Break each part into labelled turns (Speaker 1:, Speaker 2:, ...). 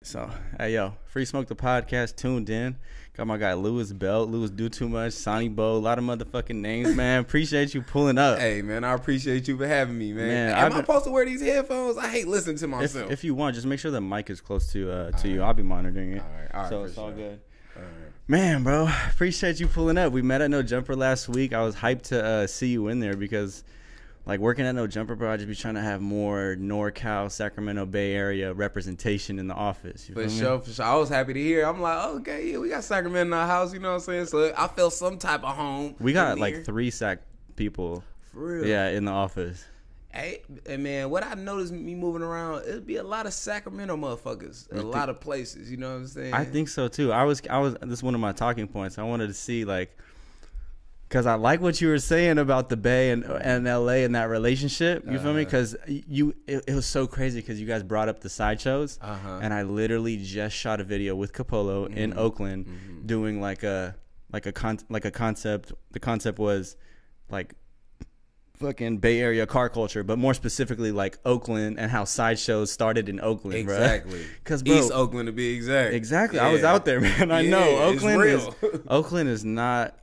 Speaker 1: So, hey, yo, Free Smoke the podcast tuned in. Got my guy Louis Belt, Louis Do Too Much, Sonnie Bo, a lot of motherfucking names, man. Appreciate you pulling up.
Speaker 2: Hey, man, I appreciate you for having me, man. Am I supposed to wear these headphones? I hate listening to myself.
Speaker 1: If you want, just make sure the mic is close to you. I'll be monitoring it.
Speaker 2: All right,
Speaker 1: so it's all good.
Speaker 2: All right.
Speaker 1: Man, bro, appreciate you pulling up. We met at No Jumper last week. I was hyped to see you in there because, like, working at No Jumper, bro, I just be trying to have more NorCal, Sacramento Bay Area representation in the office.
Speaker 2: For sure. I was happy to hear. I'm like, okay, yeah, we got Sacramento in our house, you know what I'm saying? So I felt some type of home.
Speaker 1: We got like 3 Sac people.
Speaker 2: For real?
Speaker 1: Yeah, in the office.
Speaker 2: Hey, man, what I noticed me moving around, it'd be a lot of Sacramento motherfuckers, a lot of places, you know what I'm saying?
Speaker 1: I think so too. I was. This is one of my talking points. I wanted to see, like, because I like what you were saying about the Bay and LA and that relationship. You feel me? Because it was so crazy because you guys brought up the sideshows, and I literally just shot a video with Capolo in Oakland, doing like a concept. The concept was like fucking Bay Area car culture, but more specifically like Oakland and how sideshows started in Oakland.
Speaker 2: Exactly.
Speaker 1: Because
Speaker 2: East Oakland to be exact.
Speaker 1: Exactly.
Speaker 2: Yeah.
Speaker 1: I was out there, man. I know Oakland
Speaker 2: it's
Speaker 1: is Oakland is not.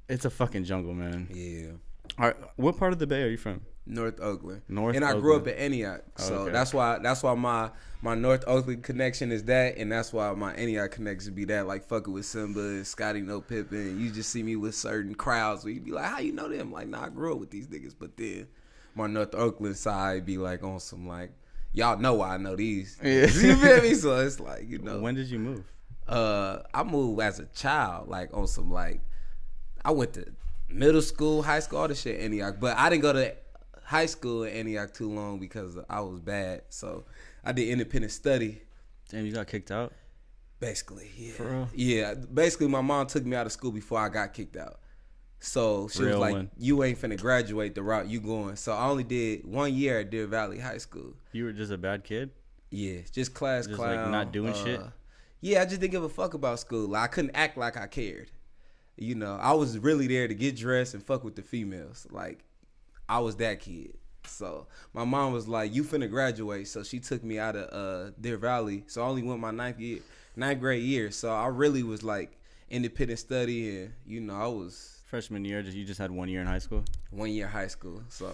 Speaker 1: It's a fucking jungle, man.
Speaker 2: Yeah.
Speaker 1: All right, what part of the Bay are you from?
Speaker 2: North Oakland.
Speaker 1: North
Speaker 2: and I
Speaker 1: Oakland.
Speaker 2: grew up in Antioch. So
Speaker 1: okay.
Speaker 2: that's why my North Oakland connection is that, and that's why my Antioch connection be that, like fucking with Simba and Scotty No Pippen. You just see me with certain crowds where you be like, how you know them? Like, nah, I grew up with these niggas. But then my North Oakland side be like on some like, y'all know why I know these.
Speaker 1: Yeah.
Speaker 2: You feel me? So it's like, you know.
Speaker 1: When did you move?
Speaker 2: I moved as a child, like on some like, I went to middle school, high school, all this shit in Antioch. But I didn't go to high school in Antioch too long because I was bad. So I did independent study.
Speaker 1: Damn, you got kicked out?
Speaker 2: Basically, yeah.
Speaker 1: For real?
Speaker 2: Yeah, basically my mom took me out of school before I got kicked out. So she was like, you ain't finna graduate the route you going. So I only did 1 year at Deer Valley High School.
Speaker 1: You were just a bad kid?
Speaker 2: Yeah, just class
Speaker 1: just
Speaker 2: clown.
Speaker 1: Like not doing shit?
Speaker 2: Yeah, I just didn't give a fuck about school. Like, I couldn't act like I cared. You know, I was really there to get dressed and fuck with the females. Like, I was that kid. So my mom was like, you finna graduate. So she took me out of Deer Valley. So I only went my ninth grade year. So I really was like independent study, and you know, I was
Speaker 1: freshman year. You just had 1 year in high school?
Speaker 2: 1 year high school. So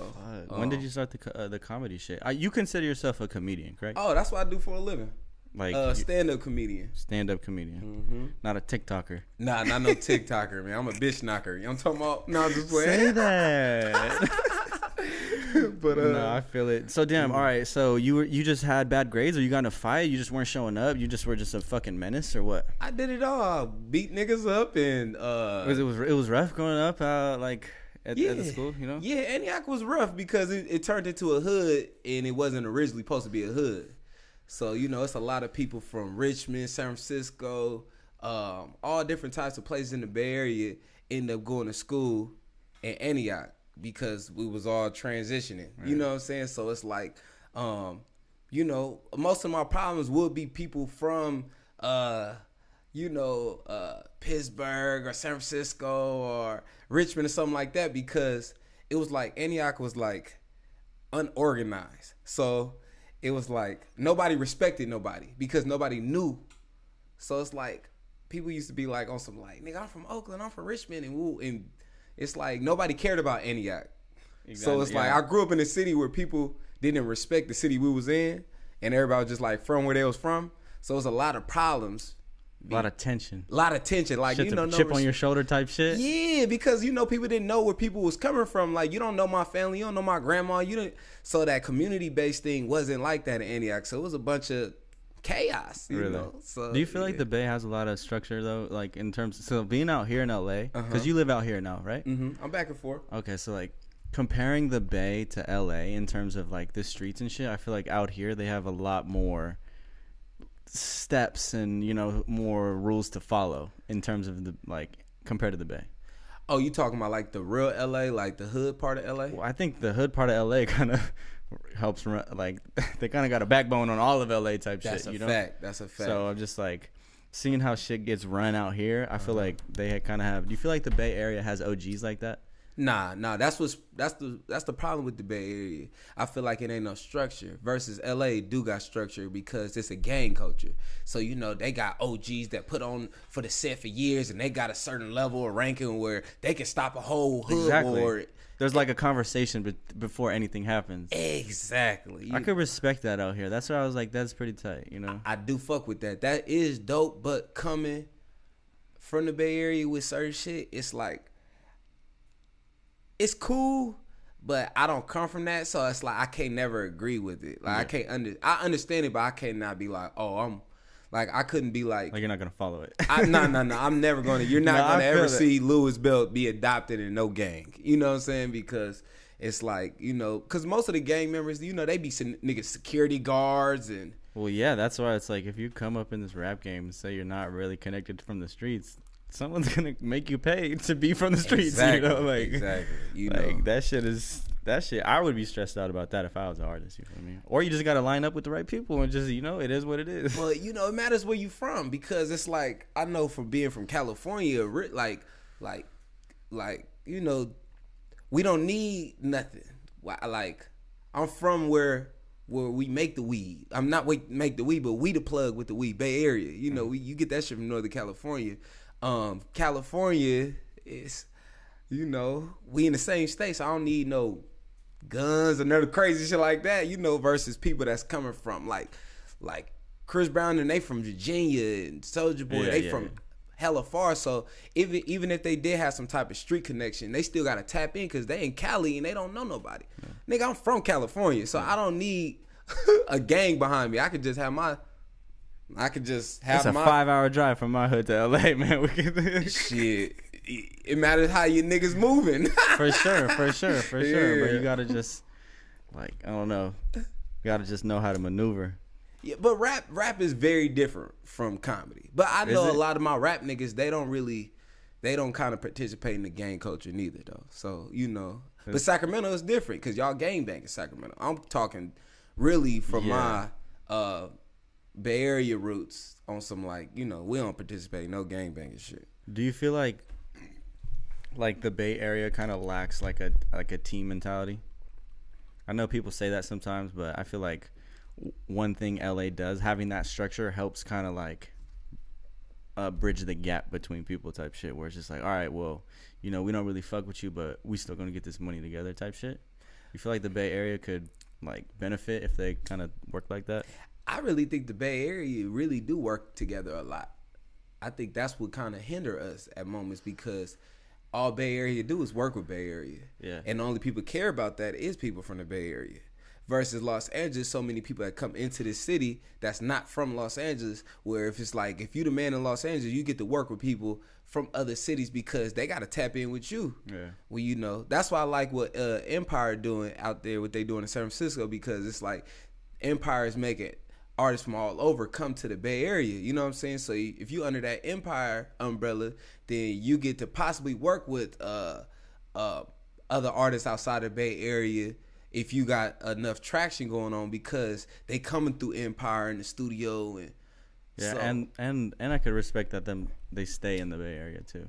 Speaker 1: when did you start the comedy shit? You consider yourself a comedian, correct?
Speaker 2: Oh, that's what I do for a living.
Speaker 1: Like
Speaker 2: stand-up comedian.
Speaker 1: Stand-up comedian. Not a TikToker.
Speaker 2: Nah, not no TikToker, man. I'm a bitch knocker. You know what I'm talking about? No, I'm just playing.
Speaker 1: Say that.
Speaker 2: But
Speaker 1: no, I feel it. So damn. All right. So you just had bad grades, or you got in a fight? You just weren't showing up? You just were just a fucking menace, or what?
Speaker 2: I did it all. Beat niggas up, and
Speaker 1: it was rough growing up, like at the school, you know?
Speaker 2: Yeah, Antioch was rough because it turned into a hood, and it wasn't originally supposed to be a hood. So, you know, it's a lot of people from Richmond, San Francisco, all different types of places in the Bay Area end up going to school in Antioch because we was all transitioning. Right. You know what I'm saying? So it's like, you know, most of my problems would be people from, you know, Pittsburgh or San Francisco or Richmond or something like that, because it was like Antioch was like unorganized. So it was like nobody respected nobody because nobody knew. So it's like people used to be like on some like, nigga, I'm from Oakland, I'm from Richmond, and it's like nobody cared about Antioch. Exactly, so it's like I grew up in a city where people didn't respect the city we was in, and everybody was just like from where they was from. So it was a lot of problems.
Speaker 1: A lot of tension.
Speaker 2: Like, shit,
Speaker 1: you know, chip on your shoulder type shit.
Speaker 2: Yeah, because, you know, people didn't know where people was coming from. Like, you don't know my family, you don't know my grandma, you didn't. So that community-based thing wasn't like that in Antioch. So it was a bunch of chaos, you know. So
Speaker 1: do you feel like the Bay has a lot of structure though, like in terms of, so being out here in LA, because you live out here now, right?
Speaker 2: I'm back and forth.
Speaker 1: Okay, so like comparing the Bay to LA in terms of like the streets and shit, I feel like out here they have a lot more steps and, you know, more rules to follow in terms of the, like, compared to the Bay.
Speaker 2: Oh, you talking about like the real LA, like the hood part of LA?
Speaker 1: Well, I think the hood part of LA kind of helps run, like, they kind of got a backbone on all of LA type shit, you know?
Speaker 2: That's a fact.
Speaker 1: So I'm just like seeing how shit gets run out here. I feel like they kind of have. Do you feel like the Bay Area has OGs like that?
Speaker 2: Nah. That's the problem with the Bay Area. I feel like it ain't no structure. Versus LA do got structure because it's a gang culture. So you know they got OGs that put on for the set for years, and they got a certain level of ranking where they can stop a whole hood war.
Speaker 1: There's like a conversation before anything happens.
Speaker 2: Exactly.
Speaker 1: I could respect that out here. That's why I was like, that's pretty tight. You know.
Speaker 2: I do fuck with that. That is dope. But coming from the Bay Area with certain shit, it's like. It's cool, but I don't come from that, so it's like I can't never agree with it. Like I understand it, but I cannot be like, oh, I'm like I couldn't be like
Speaker 1: you're not gonna follow it.
Speaker 2: No, I'm never gonna. You're not gonna ever see Louis Belt be adopted in no gang. You know what I'm saying? Because it's like because most of the gang members, they be niggas security guards and.
Speaker 1: Well, yeah, that's why it's like if you come up in this rap game and say you're not really connected from the streets. Someone's gonna make you pay to be from the streets,
Speaker 2: exactly,
Speaker 1: exactly. That shit. I would be stressed out about that if I was an artist. You feel me? Or you just gotta line up with the right people and just, it is what it is.
Speaker 2: Well, it matters where you from because it's like I know from being from California, like, we don't need nothing. Like, I'm from where we make the weed. I'm not make the weed, but we the plug with the weed. Bay Area, you get that shit from Northern California. California is, we in the same state, so I don't need no guns or none of crazy shit like that, versus people that's coming from like Chris Brown and they from Virginia and Soulja Boy, from hella far. So even if they did have some type of street connection, they still gotta tap in because they in Cali and they don't know nobody. Nigga, I'm from California, so I don't need a gang behind me. I could just have it's a
Speaker 1: 5-hour drive from my hood to LA, man. We can
Speaker 2: shit. It matters how you niggas moving.
Speaker 1: For sure. But you gotta just I don't know. You gotta just know how to maneuver.
Speaker 2: Yeah, but rap is very different from comedy. But I know a lot of my rap niggas, they don't kind of participate in the gang culture neither though. So but Sacramento is different because y'all gang bang in Sacramento. I'm talking really from my Bay Area roots on some we don't participate in no gangbanging shit.
Speaker 1: Do you feel like the Bay Area kind of lacks like a team mentality? I know people say that sometimes, but I feel like one thing LA does, having that structure helps kind of bridge the gap between people type shit, where it's just like, all right, well, we don't really fuck with you, but we still gonna get this money together type shit. You feel like the Bay Area could benefit if they kind of work like that?
Speaker 2: I really think the Bay Area really do work together a lot. I think that's what kind of hinder us at moments because all Bay Area do is work with Bay Area.
Speaker 1: Yeah.
Speaker 2: And the only people care about that is people from the Bay Area. Versus Los Angeles, so many people that come into this city that's not from Los Angeles, where if it's like, if you the man in Los Angeles, you get to work with people from other cities because they got to tap in with you. Yeah. Well, that's why I like what Empire doing out there, what they doing in San Francisco, because it's like Empire is making artists from all over come to the Bay Area. You know what I'm saying? So if you under that Empire umbrella, then you get to possibly work with other artists outside the Bay Area if you got enough traction going on because they coming through Empire in the studio and
Speaker 1: and I could respect that they stay in the Bay Area too.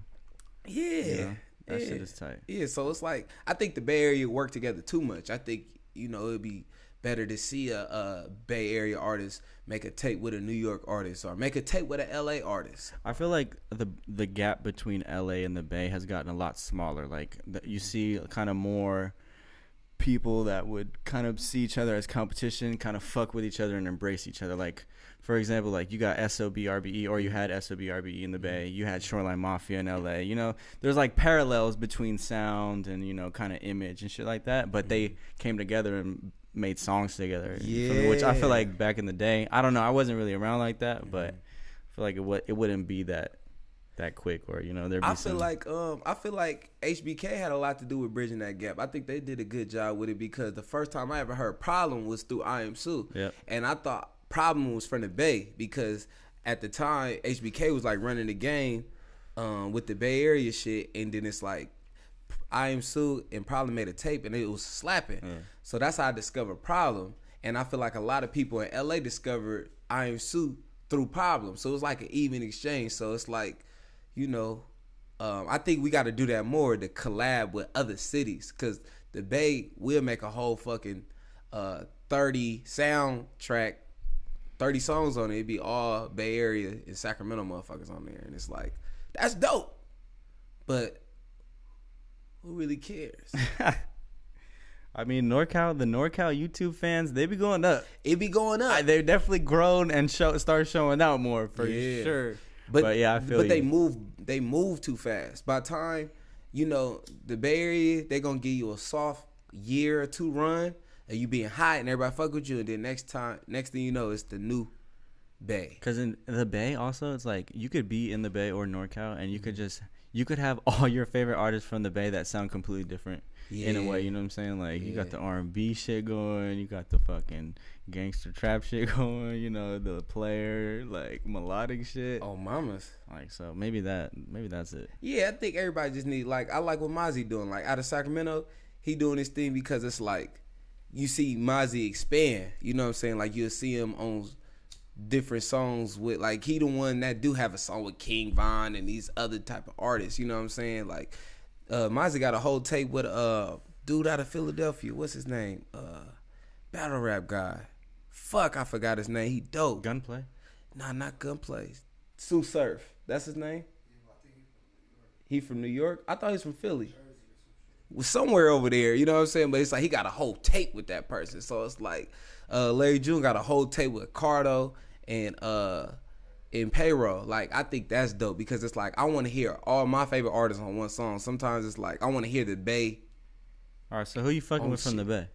Speaker 2: Yeah.
Speaker 1: That shit is tight.
Speaker 2: Yeah, so it's like I think the Bay Area work together too much. I think it'd be better to see a Bay Area artist make a tape with a New York artist or make a tape with an LA artist.
Speaker 1: I feel like the gap between LA and the Bay has gotten a lot smaller. Like you see kind of more people that would kind of see each other as competition, kind of fuck with each other and embrace each other. Like for example, like you got SOBRBE, or you had SOBRBE in the Bay, you had Shoreline Mafia in LA. There's like parallels between sound and kind of image and shit like that, but they came together and made songs together.
Speaker 2: Yeah.
Speaker 1: Which I feel like back in the day, I don't know, I wasn't really around like that, but I feel like it wouldn't be that quick, or there'd be
Speaker 2: I feel like HBK had a lot to do with bridging that gap. I think they did a good job with it because the first time I ever heard Problem was through I Am Sue.
Speaker 1: Yep.
Speaker 2: And I thought Problem was from the Bay because at the time HBK was like running the game with the Bay Area shit, and then it's like I Am Sue and Problem made a tape and it was slapping. So that's how I discovered Problem. And I feel like a lot of people in LA discovered I Am Sue through Problem. So it was like an even exchange. So it's like, I think we got to do that more to collab with other cities, because the Bay will make a whole fucking 30 soundtrack, 30 songs on it. It'd be all Bay Area and Sacramento motherfuckers on there, and it's like, that's dope. But who really cares?
Speaker 1: I mean, the NorCal YouTube fans, they be going up.
Speaker 2: It be going up.
Speaker 1: They've definitely grown and start showing out more for sure. But yeah, I feel
Speaker 2: But they move too fast. By the time, you know, the Bay Area, they gonna give you a soft year or two run, and you being hot and everybody fuck with you, and then next thing you know, it's the new Bay.
Speaker 1: Because in the Bay also, it's like you could be in the Bay or NorCal, and you could have all your favorite artists from the Bay that sound completely different. Yeah. In a way, you know what I'm saying? Like, you got the R&B shit going, you got the fucking gangster trap shit going, you know, the player, like, melodic shit.
Speaker 2: Oh, mamas.
Speaker 1: Like, so maybe that's it.
Speaker 2: Yeah, I think everybody just need, like, I like what Mozzie doing. Like, out of Sacramento, he doing his thing because it's like, you see Mozzie expand, you know what I'm saying? Like, you'll see him on different songs with, like, he the one that do have a song with King Von and these other type of artists, you know what I'm saying? Like, Mozzie got a whole tape with a dude out of Philadelphia. What's his name? Battle rap guy. Fuck, I forgot his name. He dope.
Speaker 1: Gunplay?
Speaker 2: Nah, not Gunplay. Sue Surf. That's his name? He from New York? I thought he was from Philly. Was somewhere over there, you know what I'm saying? But it's like he got a whole tape with that person. So it's like Larry June got a whole tape with Cardo and in Payroll. Like, I think that's dope, because it's like I want to hear all my favorite artists on one song. Sometimes it's like I want to hear the Bay.
Speaker 1: All right, so who you fucking with from the Bay?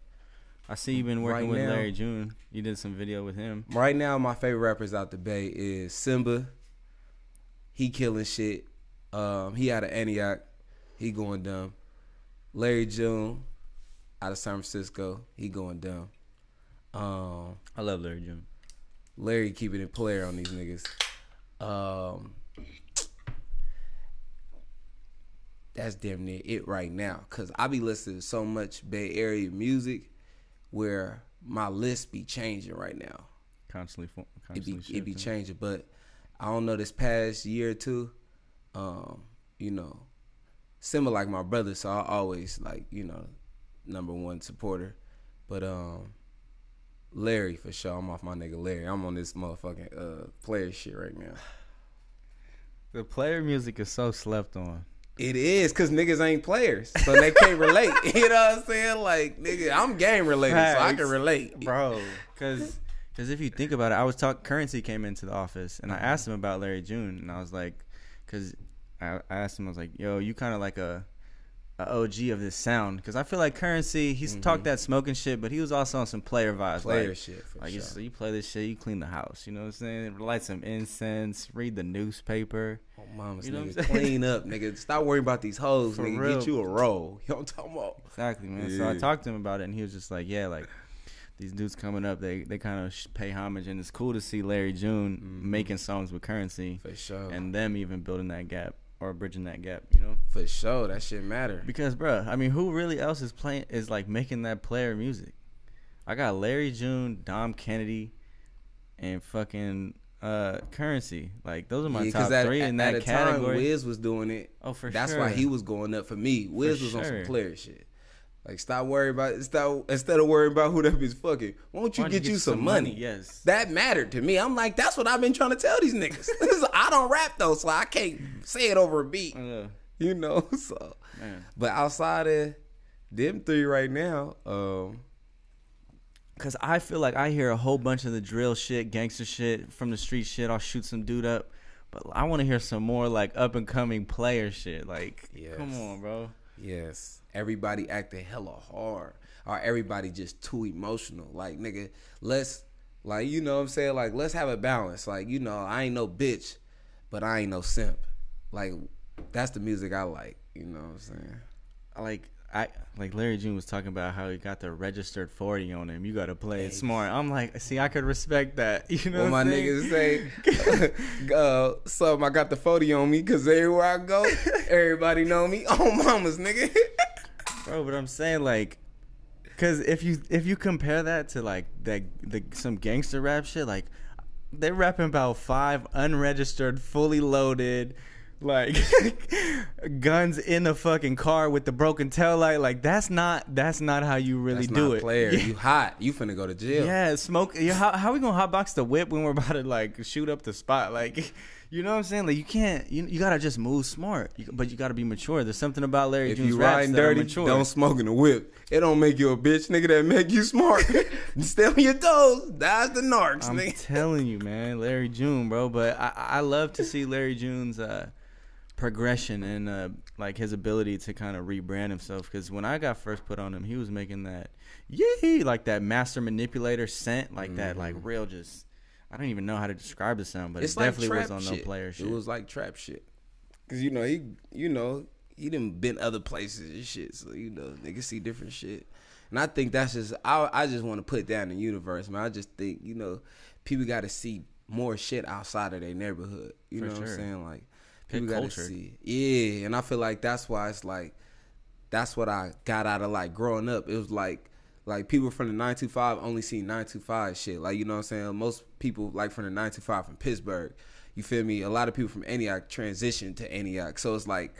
Speaker 1: I see you've been working with Larry June. You did some video with him.
Speaker 2: Right now, my favorite rappers out the Bay is Simba. He killing shit. He out of Antioch. He going dumb. Larry June out of San Francisco. He going dumb.
Speaker 1: I love Larry June.
Speaker 2: Larry keeping it player on these niggas. That's damn near it right now, cause I be listening to so much Bay Area music where my list be changing right now.
Speaker 1: Constantly
Speaker 2: it be changing, but I don't know, this past year or two, you know, similar like my brother, so I always, like, you know, #1 supporter, but Larry for sure. I'm off my nigga Larry. I'm on this motherfucking player shit right now.
Speaker 1: The player music is so slept on.
Speaker 2: It is, cause niggas ain't players, so they can't relate. You know what I'm saying? Like, nigga, I'm game related, so I can relate,
Speaker 1: bro. Cause if you think about it, Currency came into the office, and I asked him about Larry June, and I was like, cause I asked him, I was like, yo, you kind of like a OG of this sound, because I feel like Currency, he's talked that smoking shit, but he was also on some player vibes,
Speaker 2: shit for
Speaker 1: like
Speaker 2: sure.
Speaker 1: So you play this shit, you clean the house, you know what I'm saying? Light some incense, read the newspaper.
Speaker 2: Oh, mama's, you know, nigga, clean up, nigga. Stop worrying about these hoes, for nigga. Real. Get you a roll. You know what I'm talking about?
Speaker 1: Exactly, man. Yeah. So I talked to him about it, and he was just like, yeah, like, these dudes coming up, they kind of pay homage, and it's cool to see Larry June making songs with Currency,
Speaker 2: for sure,
Speaker 1: and them even building that gap or bridging that gap, you know.
Speaker 2: For sure, that shit matter.
Speaker 1: Because, bro, I mean, who really else is like making that player music? I got Larry June, Dom Kennedy, and fucking Currency. Like, those are my top three in that category. At the time,
Speaker 2: Wiz was doing it.
Speaker 1: Oh, for
Speaker 2: That's
Speaker 1: sure.
Speaker 2: That's why he was going up for me. Wiz was on some player shit. Like, stop worrying about instead of worrying about who that is fucking. Why don't you get you some money?
Speaker 1: Yes,
Speaker 2: that mattered to me. I'm like, that's what I've been trying to tell these niggas. I don't rap though, so I can't say it over a beat. You know, so. Man. But outside of them three right now,
Speaker 1: cause I feel like I hear a whole bunch of the drill shit, gangster shit, from the street shit. I'll shoot some dude up, but I want to hear some more like up and coming player shit. Like, come on, bro.
Speaker 2: Yes. Everybody acting hella hard, or everybody just too emotional. Like, nigga, let's, like, you know what I'm saying? Like, let's have a balance. Like, you know, I ain't no bitch, but I ain't no simp. Like, that's the music I like. You know what I'm saying?
Speaker 1: Like Larry June was talking about how he got the registered 40 on him. You got to play it smart. I'm like, see, I could respect that. You know what
Speaker 2: my niggas say, something, I got the 40 on me, because everywhere I go, everybody know me. Oh, mamas, nigga.
Speaker 1: Bro, but I'm saying, like, because if you compare that to like some gangster rap shit, like, they're rapping about 5 unregistered, fully loaded, like guns in a fucking car with the broken taillight. Like that's not how you really do it.
Speaker 2: Player. You hot. You finna go to jail.
Speaker 1: Yeah, smoke. Yeah, how we gonna hotbox the whip when we're about to like shoot up the spot? Like, you know what I'm saying? Like you can't. You gotta just move smart, but you gotta be mature. There's something about Larry June's raps
Speaker 2: riding
Speaker 1: that
Speaker 2: dirty,
Speaker 1: are mature.
Speaker 2: don't smoke in the whip. It don't make you a bitch, nigga. That make you smart. Stay on your toes. That's the narcs,
Speaker 1: I'm
Speaker 2: nigga.
Speaker 1: telling you, man, Larry June, bro. But I love to see Larry June's progression and like his ability to kind of rebrand himself. Because when I got first put on him, he was making that like that master manipulator scent, like that, like real just. I don't even know how to describe the sound, but it definitely
Speaker 2: like
Speaker 1: was on
Speaker 2: shit.
Speaker 1: No Player shit.
Speaker 2: It was like trap shit. Cause he done been other places and shit, so niggas see different shit. And I think that's just I just want to put that in the universe, man. I just think people got to see more shit outside of their neighborhood. You know what I'm saying? Like people got to see, yeah. And I feel like that's why it's like that's what I got out of like growing up. It was like people from the 925 only see 925 shit. Like, you know what I'm saying? Most people like from the 925 from Pittsburgh. You feel me? A lot of people from Antioch transitioned to Antioch. So it's like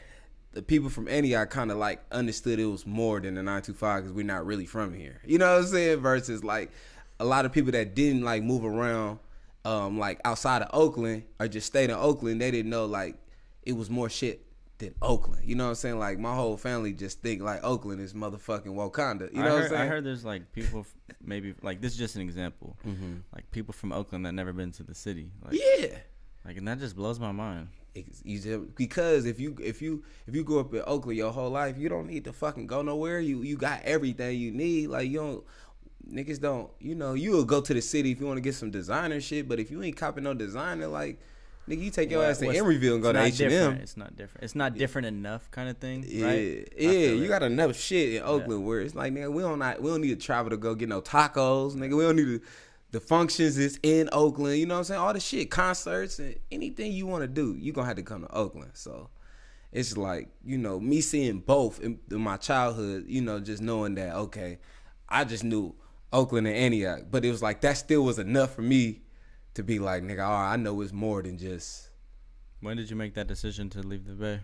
Speaker 2: the people from Antioch kind of like understood it was more than the 925 because we're not really from here. You know what I'm saying? Versus like a lot of people that didn't like move around like outside of Oakland or just stayed in Oakland, they didn't know like it was more shit than Oakland. You know what I'm saying? Like my whole family just think like Oakland is motherfucking Wakanda. You know what I'm saying?
Speaker 1: I heard there's like people maybe like this is just an example. Like people from Oakland that never been to the city. Like,
Speaker 2: yeah.
Speaker 1: Like, and that just blows my mind.
Speaker 2: Because if you grew up in Oakland your whole life, you don't need to fucking go nowhere. You got everything you need. Like niggas don't. You'll go to the city if you want to get some designer shit. But if you ain't copping no designer, like. Nigga, you take your ass to Emeryville and go to H&M.
Speaker 1: It's not different. It's not different enough kind of thing,
Speaker 2: right? Yeah, you got enough shit in Oakland where it's like, nigga, we don't need to travel to go get no tacos, nigga. We don't need the functions is in Oakland. You know what I'm saying? All the shit, concerts and anything you want to do, you gonna have to come to Oakland. So it's like, me seeing both in my childhood, just knowing that, okay, I just knew Oakland and Antioch, but it was like that still was enough for me to be like, nigga, all right, I know it's more than just.
Speaker 1: When did you make that decision to leave the Bay?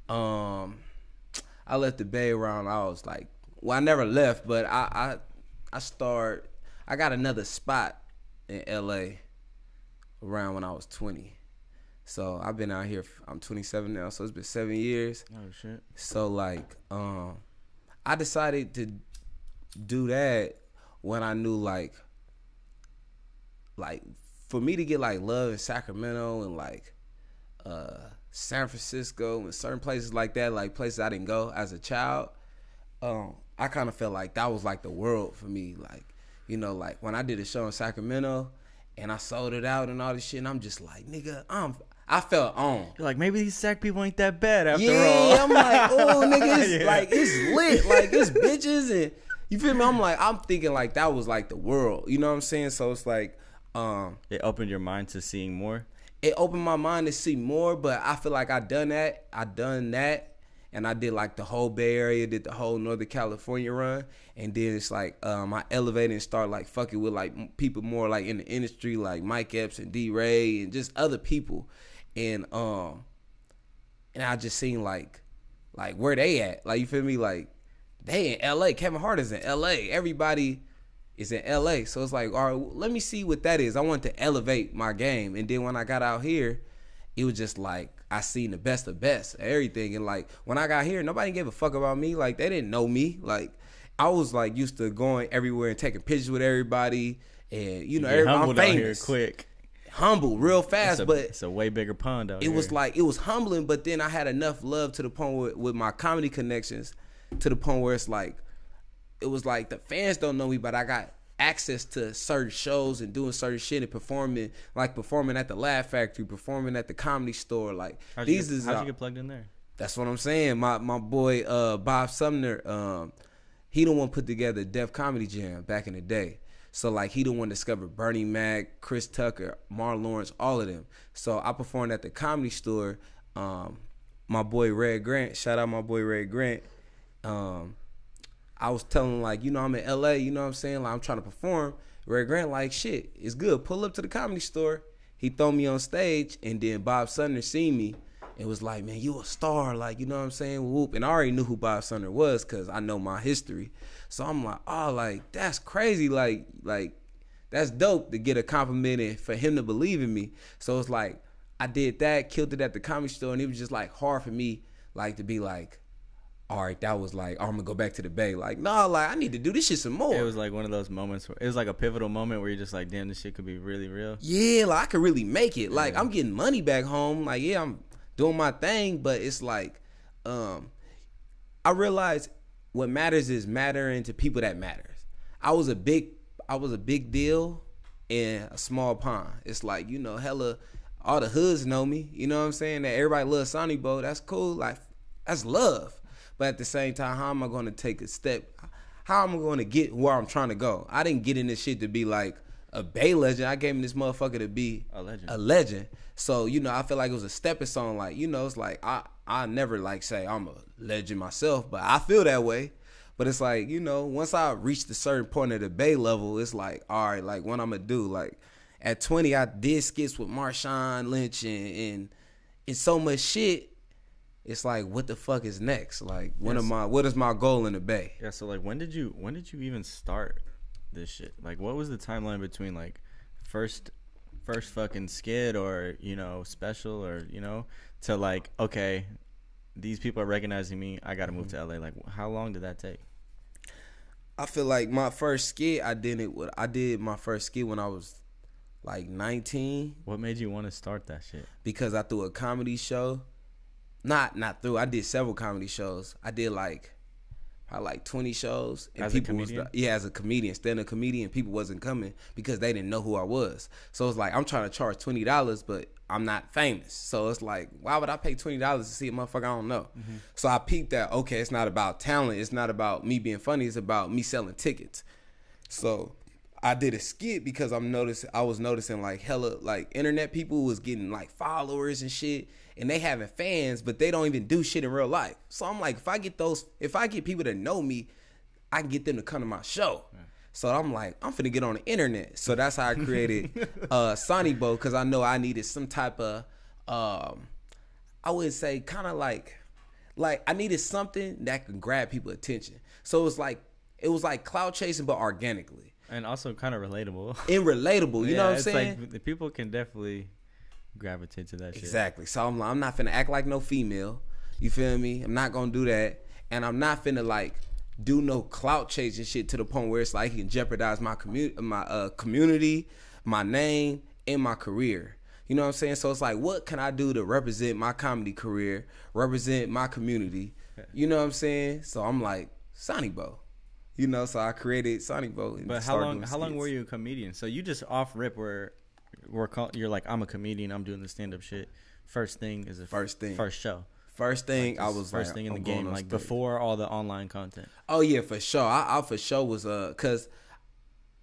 Speaker 2: I left the Bay around, I was like, well, I never left, but I got another spot in LA around when I was 20. So I've been out here, I'm 27 now, so it's been 7 years.
Speaker 1: Oh, shit.
Speaker 2: So like, I decided to do that when I knew like for me to get like love in Sacramento and like San Francisco and certain places like that, like places I didn't go as a child, I kind of felt like that was like the world for me. Like, like when I did a show in Sacramento and I sold it out and all this shit, and I'm just like, nigga, I felt on.
Speaker 1: You're like, maybe these Sac people ain't that bad after all.
Speaker 2: Yeah, I'm like, oh, nigga, it's like, it's lit. Like, it's bitches and, you feel me? I'm thinking like that was like the world. You know what I'm saying? So it's like,
Speaker 1: it opened your mind to seeing more.
Speaker 2: It opened my mind to see more, but I feel like I done that, and I did like the whole Bay Area, did the whole Northern California run, and then it's like I elevated and started like fucking with like people more like in the industry, like Mike Epps and D Ray and just other people, and I just seen like where they at, like, you feel me, like they in L.A. Kevin Hart is in L.A. Everybody is in LA. So it's like, all right, let me see what that is. I wanted to elevate my game. And then when I got out here, it was just like I seen the best of best, everything. And like when I got here, nobody gave a fuck about me. Like they didn't know me. Like I was like used to going everywhere and taking pictures with everybody. And everybody famous.
Speaker 1: Out here quick.
Speaker 2: Humble real fast, but
Speaker 1: it's a way bigger pond out here.
Speaker 2: It was like, it was humbling, but then I had enough love to the point with my comedy connections to the point where it's like, it was like the fans don't know me, but I got access to certain shows and doing certain shit and performing at the Laugh Factory, performing at the Comedy Store. Like
Speaker 1: how'd you get plugged in there?
Speaker 2: That's what I'm saying. My boy Bob Sumner, he the one put together Def Comedy Jam back in the day. So like he the one discovered Bernie Mac, Chris Tucker, Marlon Lawrence, all of them. So I performed at the Comedy Store. My boy Red Grant, shout out my boy Red Grant. I was telling him, like, I'm in LA, you know what I'm saying? Like, I'm trying to perform. Red Grant, like, shit, it's good. Pull up to the Comedy Store. He throw me on stage, and then Bob Sumner seen me It was like, man, you a star, like, you know what I'm saying? Whoop. And I already knew who Bob Sumner was because I know my history. So I'm like, oh, like, that's crazy. Like that's dope to get a compliment and for him to believe in me. So it's like, I did that, killed it at the comedy store, and it was just like hard for me, like, to be like, all right, that was like, oh, I'm gonna go back to the Bay. Like, no, like, I need to do this shit some more.
Speaker 1: It was like one of those moments where it was like a pivotal moment where you're just like, damn, this shit could be really real.
Speaker 2: Yeah, like, I could really make it. Like, I'm getting money back home. Like, yeah, I'm doing my thing, but it's like, I realized what matters is mattering to people that matters. I was a big deal in a small pond. It's like, you know, hella, all the hoods know me. You know what I'm saying? That everybody loves Sonnie Bo. That's cool. Like, that's love. But at the same time, how am I going to take a step? How am I going to get where I'm trying to go? I didn't get in this shit to be like a Bay legend. I came in this motherfucker to be a legend. So, you know, I feel like it was a stepping stone. Like, you know, it's like I never like say I'm a legend myself, but I feel that way. But it's like, you know, once I reached a certain point of the Bay level, it's like, all right, like, what I'm going to do? Like, at 20, I did skits with Marshawn Lynch and so much shit. It's like, what the fuck is next? Like, what is my goal in the Bay?
Speaker 1: Yeah, so like when did you even start this shit? Like, what was the timeline between like first fucking skit or, you know, special or, you know, to like, okay, these people are recognizing me, I gotta move to LA. Like, how long did that take?
Speaker 2: I feel like my first skit, I did my first skit when I was like 19.
Speaker 1: What made you want to start that shit?
Speaker 2: Because I threw a comedy show. I did several comedy shows. I did probably 20 shows. And
Speaker 1: as a comedian?
Speaker 2: As a comedian, stand-up comedian. People wasn't coming because they didn't know who I was. So it's like, I'm trying to charge $20, but I'm not famous. So it's like, why would I pay $20 to see a motherfucker I don't know? Mm-hmm. So I peeped that, okay, it's not about talent. It's not about me being funny. It's about me selling tickets. So I did a skit because I was noticing like hella like internet people was getting like followers and shit, and they having fans, but they don't even do shit in real life. So I'm like, if I get people that know me, I can get them to come to my show. Yeah. So I'm like, I'm finna get on the internet. So that's how I created Sonnie Bo, because I know I needed some type of I would say kind of like I needed something that could grab people's attention. So it was like cloud chasing, but organically.
Speaker 1: And also kind of relatable.
Speaker 2: And relatable, you know what I'm saying?
Speaker 1: Like, the people can definitely gravitate to that shit.
Speaker 2: Exactly. So I'm like, I'm not finna act like no female. You feel me? I'm not gonna do that. And I'm not finna like do no clout chasing shit to the point where it's like it can jeopardize my community, my name, and my career. You know what I'm saying? So it's like, what can I do to represent my comedy career, represent my community? You know what I'm saying? So I'm like, Sonnie Bo. You know, so I created Sonnie Bo.
Speaker 1: But how long were you a comedian? So you just off rip you're like, I'm a comedian, I'm doing the stand up shit. First thing is first show.
Speaker 2: First thing,
Speaker 1: like,
Speaker 2: I was
Speaker 1: first thing in the game, like before all the online content.
Speaker 2: Oh yeah, for sure. I for sure was cause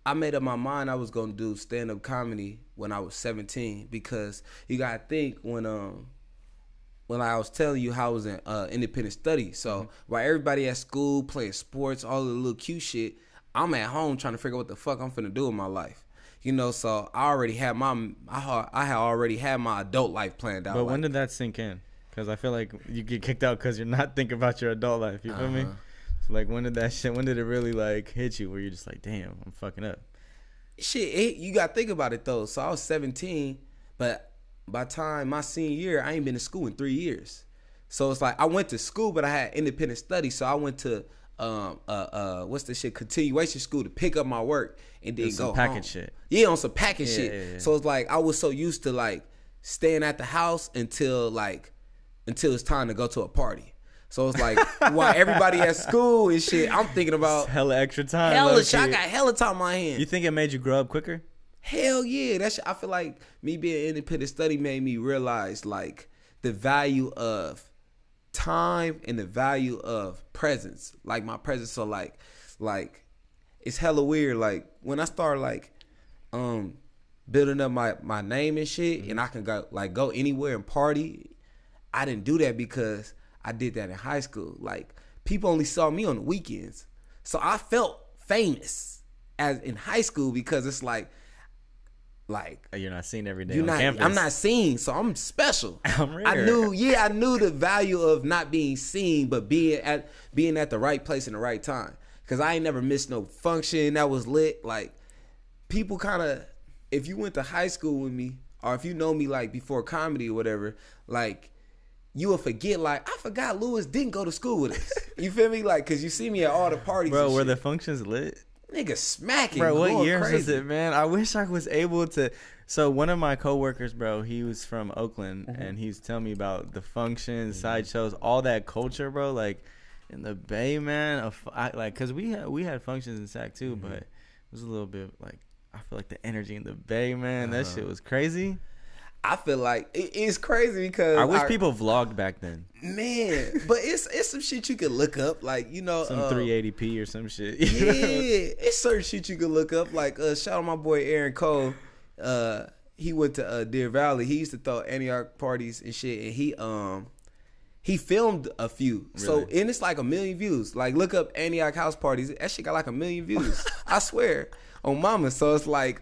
Speaker 2: I made up my mind I was gonna do stand up comedy when I was 17, because you gotta think when I was telling you how I was in independent study. So while everybody at school playing sports, all the little cute shit, I'm at home trying to figure out what the fuck I'm finna do with my life. You know, so I already had I had already had my adult life planned out.
Speaker 1: But when did that sink in? Because I feel like you get kicked out because you're not thinking about your adult life. You feel me? So like, when did it really like hit you where you're just like, damn, I'm fucking up?
Speaker 2: Shit, you got to think about it though. So I was 17, but by the time my senior year, I ain't been to school in 3 years. So it's like I went to school, but I had independent study. So I went to what's the shit, continuation school to pick up my work and then go
Speaker 1: package
Speaker 2: home.
Speaker 1: Shit.
Speaker 2: Yeah, on some package shit.
Speaker 1: Yeah.
Speaker 2: So it's like I was so used to like staying at the house until it's time to go to a party. So it's like while everybody at school and shit, I'm thinking about
Speaker 1: hella extra time.
Speaker 2: I got hella time on my hands.
Speaker 1: You think it made you grow up quicker?
Speaker 2: Hell yeah. I feel like me being independent study made me realize like the value of time and the value of presence. Like my presence. So like it's hella weird. Like when I start like building up my name and shit, and I can go anywhere and party. I didn't do that because I did that in high school. Like people only saw me on the weekends. So I felt famous as in high school because it's like Like,
Speaker 1: you're not seen every day
Speaker 2: you're
Speaker 1: on
Speaker 2: not.
Speaker 1: campus.
Speaker 2: I'm not seen, so I'm special.
Speaker 1: I'm rare.
Speaker 2: I knew the value of not being seen, but being at the right place in the right time. Cause I ain't never missed no function that was lit. Like, people kind of, if you went to high school with me, or if you know me like before comedy or whatever, like, you will forget, like, I forgot Lewis didn't go to school with us. You feel me? Like, cause you see me at all the parties.
Speaker 1: Bro,
Speaker 2: and
Speaker 1: were
Speaker 2: shit.
Speaker 1: the functions lit?
Speaker 2: Nigga smacking.
Speaker 1: Bro, what
Speaker 2: going
Speaker 1: years
Speaker 2: crazy.
Speaker 1: was it, man? I wish I was able to. So one of my coworkers, bro, he was from Oakland, and he was telling me about the functions, sideshows, all that culture, bro. Like in the Bay, man. Cause we had functions in Sac too, but it was a little bit like, I feel like the energy in the Bay, man. That shit was crazy.
Speaker 2: I feel like it's crazy because
Speaker 1: I wish people vlogged back then.
Speaker 2: Man, but it's some shit you could look up, like, you know,
Speaker 1: Some 380p or some shit.
Speaker 2: Yeah, it's certain shit you could look up. Like, shout out my boy Aaron Cole. He went to Deer Valley. He used to throw Antioch parties and shit, and he filmed a few. Really? So, and it's like 1 million views. Like, look up Antioch house parties. That shit got like 1 million views. I swear on mama. So it's like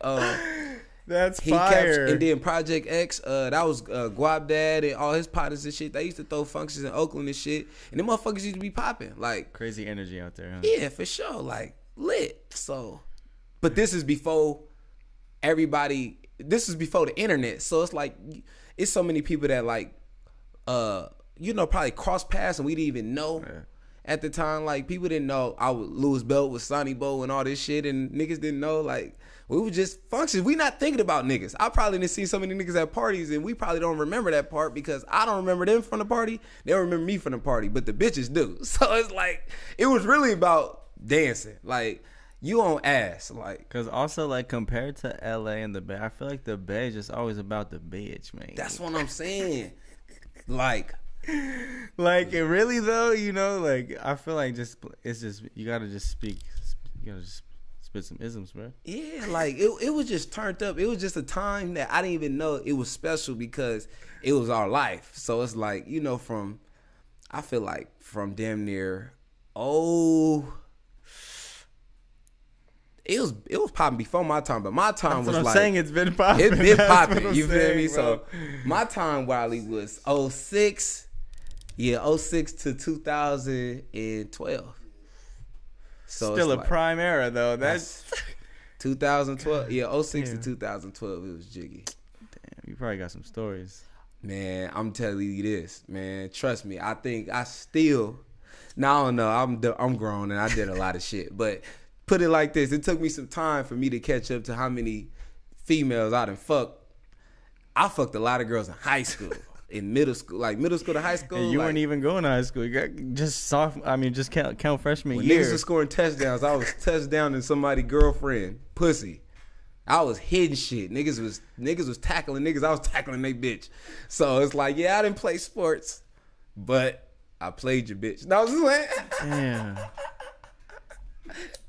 Speaker 1: that's fire.
Speaker 2: And then Project X, that was Guap Dad and all his partners and shit. They used to throw functions in Oakland and shit, and them motherfuckers used to be popping. Like,
Speaker 1: crazy energy out there, huh?
Speaker 2: Yeah, for sure. Like, lit. So, but this is before everybody. This is before the internet. So it's like, it's so many people that like, you know, probably cross paths and we didn't even know. Yeah. At the time, like, people didn't know Louis Belt with Sonnie Bo and all this shit, and niggas didn't know. Like, we were just functions. We not thinking about niggas. I probably didn't see so many niggas at parties, and we probably don't remember that part because I don't remember them from the party. They don't remember me from the party, but the bitches do. So it's like, it was really about dancing. Like, you on ass. Like,
Speaker 1: because also, like, compared to LA and the Bay, I feel like the Bay is just always about the bitch, man.
Speaker 2: That's what I'm saying. Like,
Speaker 1: really though, you know, like, I feel like it's just you gotta just spit some isms, bro.
Speaker 2: Yeah, like, it was just turned up. It was just a time that I didn't even know it was special because it was our life. So it's like, you know, I feel like from damn near, it was popping before my time, but my time was like,
Speaker 1: saying, it's been popping.
Speaker 2: It's been popping. You feel me?
Speaker 1: Bro.
Speaker 2: So my time, Wiley, was 06. Yeah, 06 to 2012. So
Speaker 1: still a
Speaker 2: like,
Speaker 1: prime era though. That's
Speaker 2: 2012. Yeah, 06 to 2012. It was jiggy.
Speaker 1: Damn, you probably got some stories.
Speaker 2: Man, I'm telling you this, man. Trust me. I think I still. Now I don't know. I'm grown and I did a lot of shit, but put it like this: it took me some time for me to catch up to how many females I done fucked. I fucked a lot of girls in high school. In middle school, like middle school to high school.
Speaker 1: And you weren't even going to high school. You got just count freshman
Speaker 2: when
Speaker 1: year.
Speaker 2: Niggas was scoring touchdowns. I was touchdowning somebody's girlfriend, pussy. I was hitting shit. Niggas was tackling niggas. I was tackling they bitch. So it's like, yeah, I didn't play sports, but I played your bitch. No, I was just like,
Speaker 1: damn.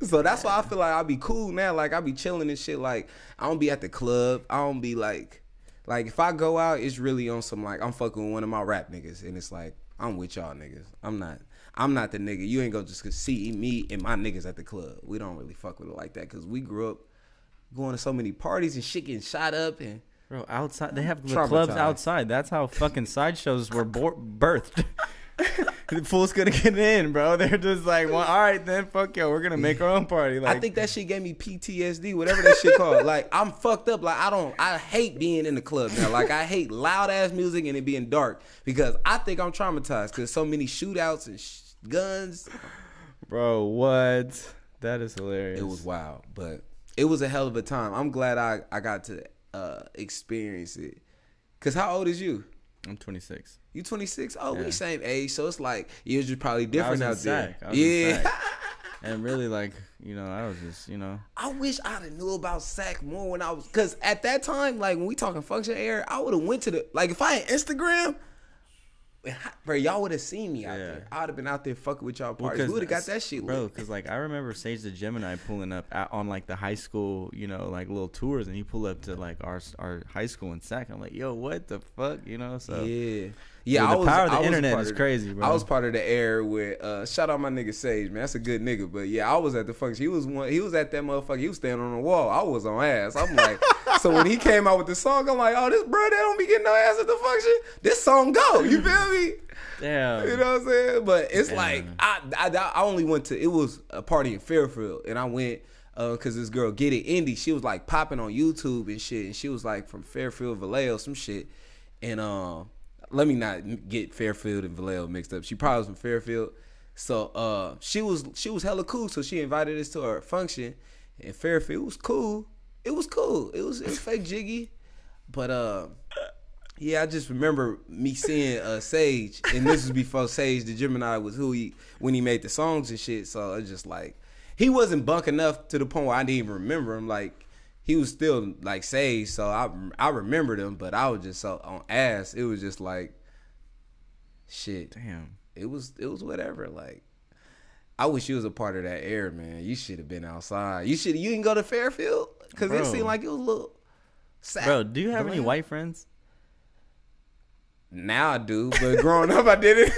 Speaker 2: So that's why I feel like I'll be cool now. Like, I be chilling and shit. Like, I don't be at the club. I don't be like if I go out, it's really on some like, I'm fucking with one of my rap niggas, and it's like, I'm with y'all niggas. I'm not the nigga. You ain't gonna just see me and my niggas at the club. We don't really fuck with it like that because we grew up going to so many parties and shit getting shot up and.
Speaker 1: Bro, outside they have the clubs outside. That's how fucking sideshows were birthed. The fools couldn't get in, bro. They're just like, well, all right then, fuck yo, we're gonna make our own party. Like,
Speaker 2: I think that shit gave me PTSD, whatever that shit called. Like, I'm fucked up. Like, I hate being in the club now. Like, I hate loud ass music and it being dark because I think I'm traumatized because so many shootouts and guns.
Speaker 1: Bro, what? That is hilarious.
Speaker 2: It was wild, but it was a hell of a time. I'm glad I got to experience it. Cause how old is you?
Speaker 1: I'm 26.
Speaker 2: You 26? Oh,
Speaker 1: yeah.
Speaker 2: We same age, so it's like yours are probably different out there.
Speaker 1: Yeah. And really, like, you know, I was just, you know.
Speaker 2: I wish I'd have knew about Sac more when I was, cause at that time, like when we talking function era, I would have went to like if I had Instagram, bro, y'all would have seen me out there. I would have been out there fucking with y'all parties. We would have got that shit lit.
Speaker 1: Bro, because like I remember Sage the Gemini pulling up on like the high school, you know, like little tours, and he pulled up to like our high school in Sac. I'm like, yo, what the fuck, you know? So
Speaker 2: yeah.
Speaker 1: Yeah, the power of the internet is crazy, bro.
Speaker 2: I was part of the era with shout out my nigga Sage, man. That's a good nigga. But yeah, I was at the function. He was at that motherfucker. He was standing on the wall. I was on ass. I'm like, So when he came out with the song, I'm like, oh, this bro, they don't be getting no ass at the function. This song go. You feel me?
Speaker 1: Damn.
Speaker 2: You know what I'm saying? But it's like, I only went to, it was a party in Fairfield. And I went, because this girl, Get It Indy, she was like popping on YouTube and shit. And she was like from Fairfield, Vallejo, some shit. And let me not get Fairfield and Vallejo mixed up. She probably was from Fairfield. So she was hella cool. So she invited us to her function in Fairfield. It was cool. It was cool. It was fake jiggy. But yeah, I just remember me seeing Sage, and this was before Sage the Gemini was when he made the songs and shit. So it's just like, he wasn't bunk enough to the point where I didn't even remember him. Like, he was still like Sage, so I remembered him, but I was just so on ass. It was just like, shit.
Speaker 1: Damn.
Speaker 2: It was whatever. Like, I wish you was a part of that era, man. You should have been outside. You didn't go to Fairfield, because it seemed like it was a little sad.
Speaker 1: Bro, do you have any white friends?
Speaker 2: Now I do, but growing up I didn't.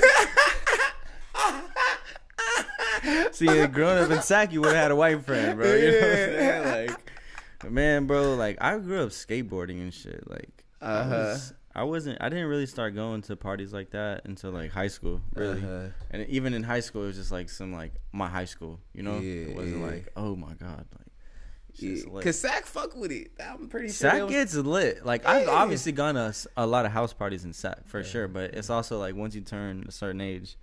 Speaker 1: See, growing up in Sac, you would have had a white friend, bro. You know what I'm saying? Like, man, bro, like, I grew up skateboarding and shit. Like, I didn't really start going to parties like that until like high school, really. And even in high school, it was just like my high school, you know? It wasn't like, oh my God, like,
Speaker 2: because Sac fuck with it. I'm pretty sure
Speaker 1: Sac gets lit. Like, I've obviously gone to a lot of house parties in Sac for sure, but it's also like once you turn a certain age,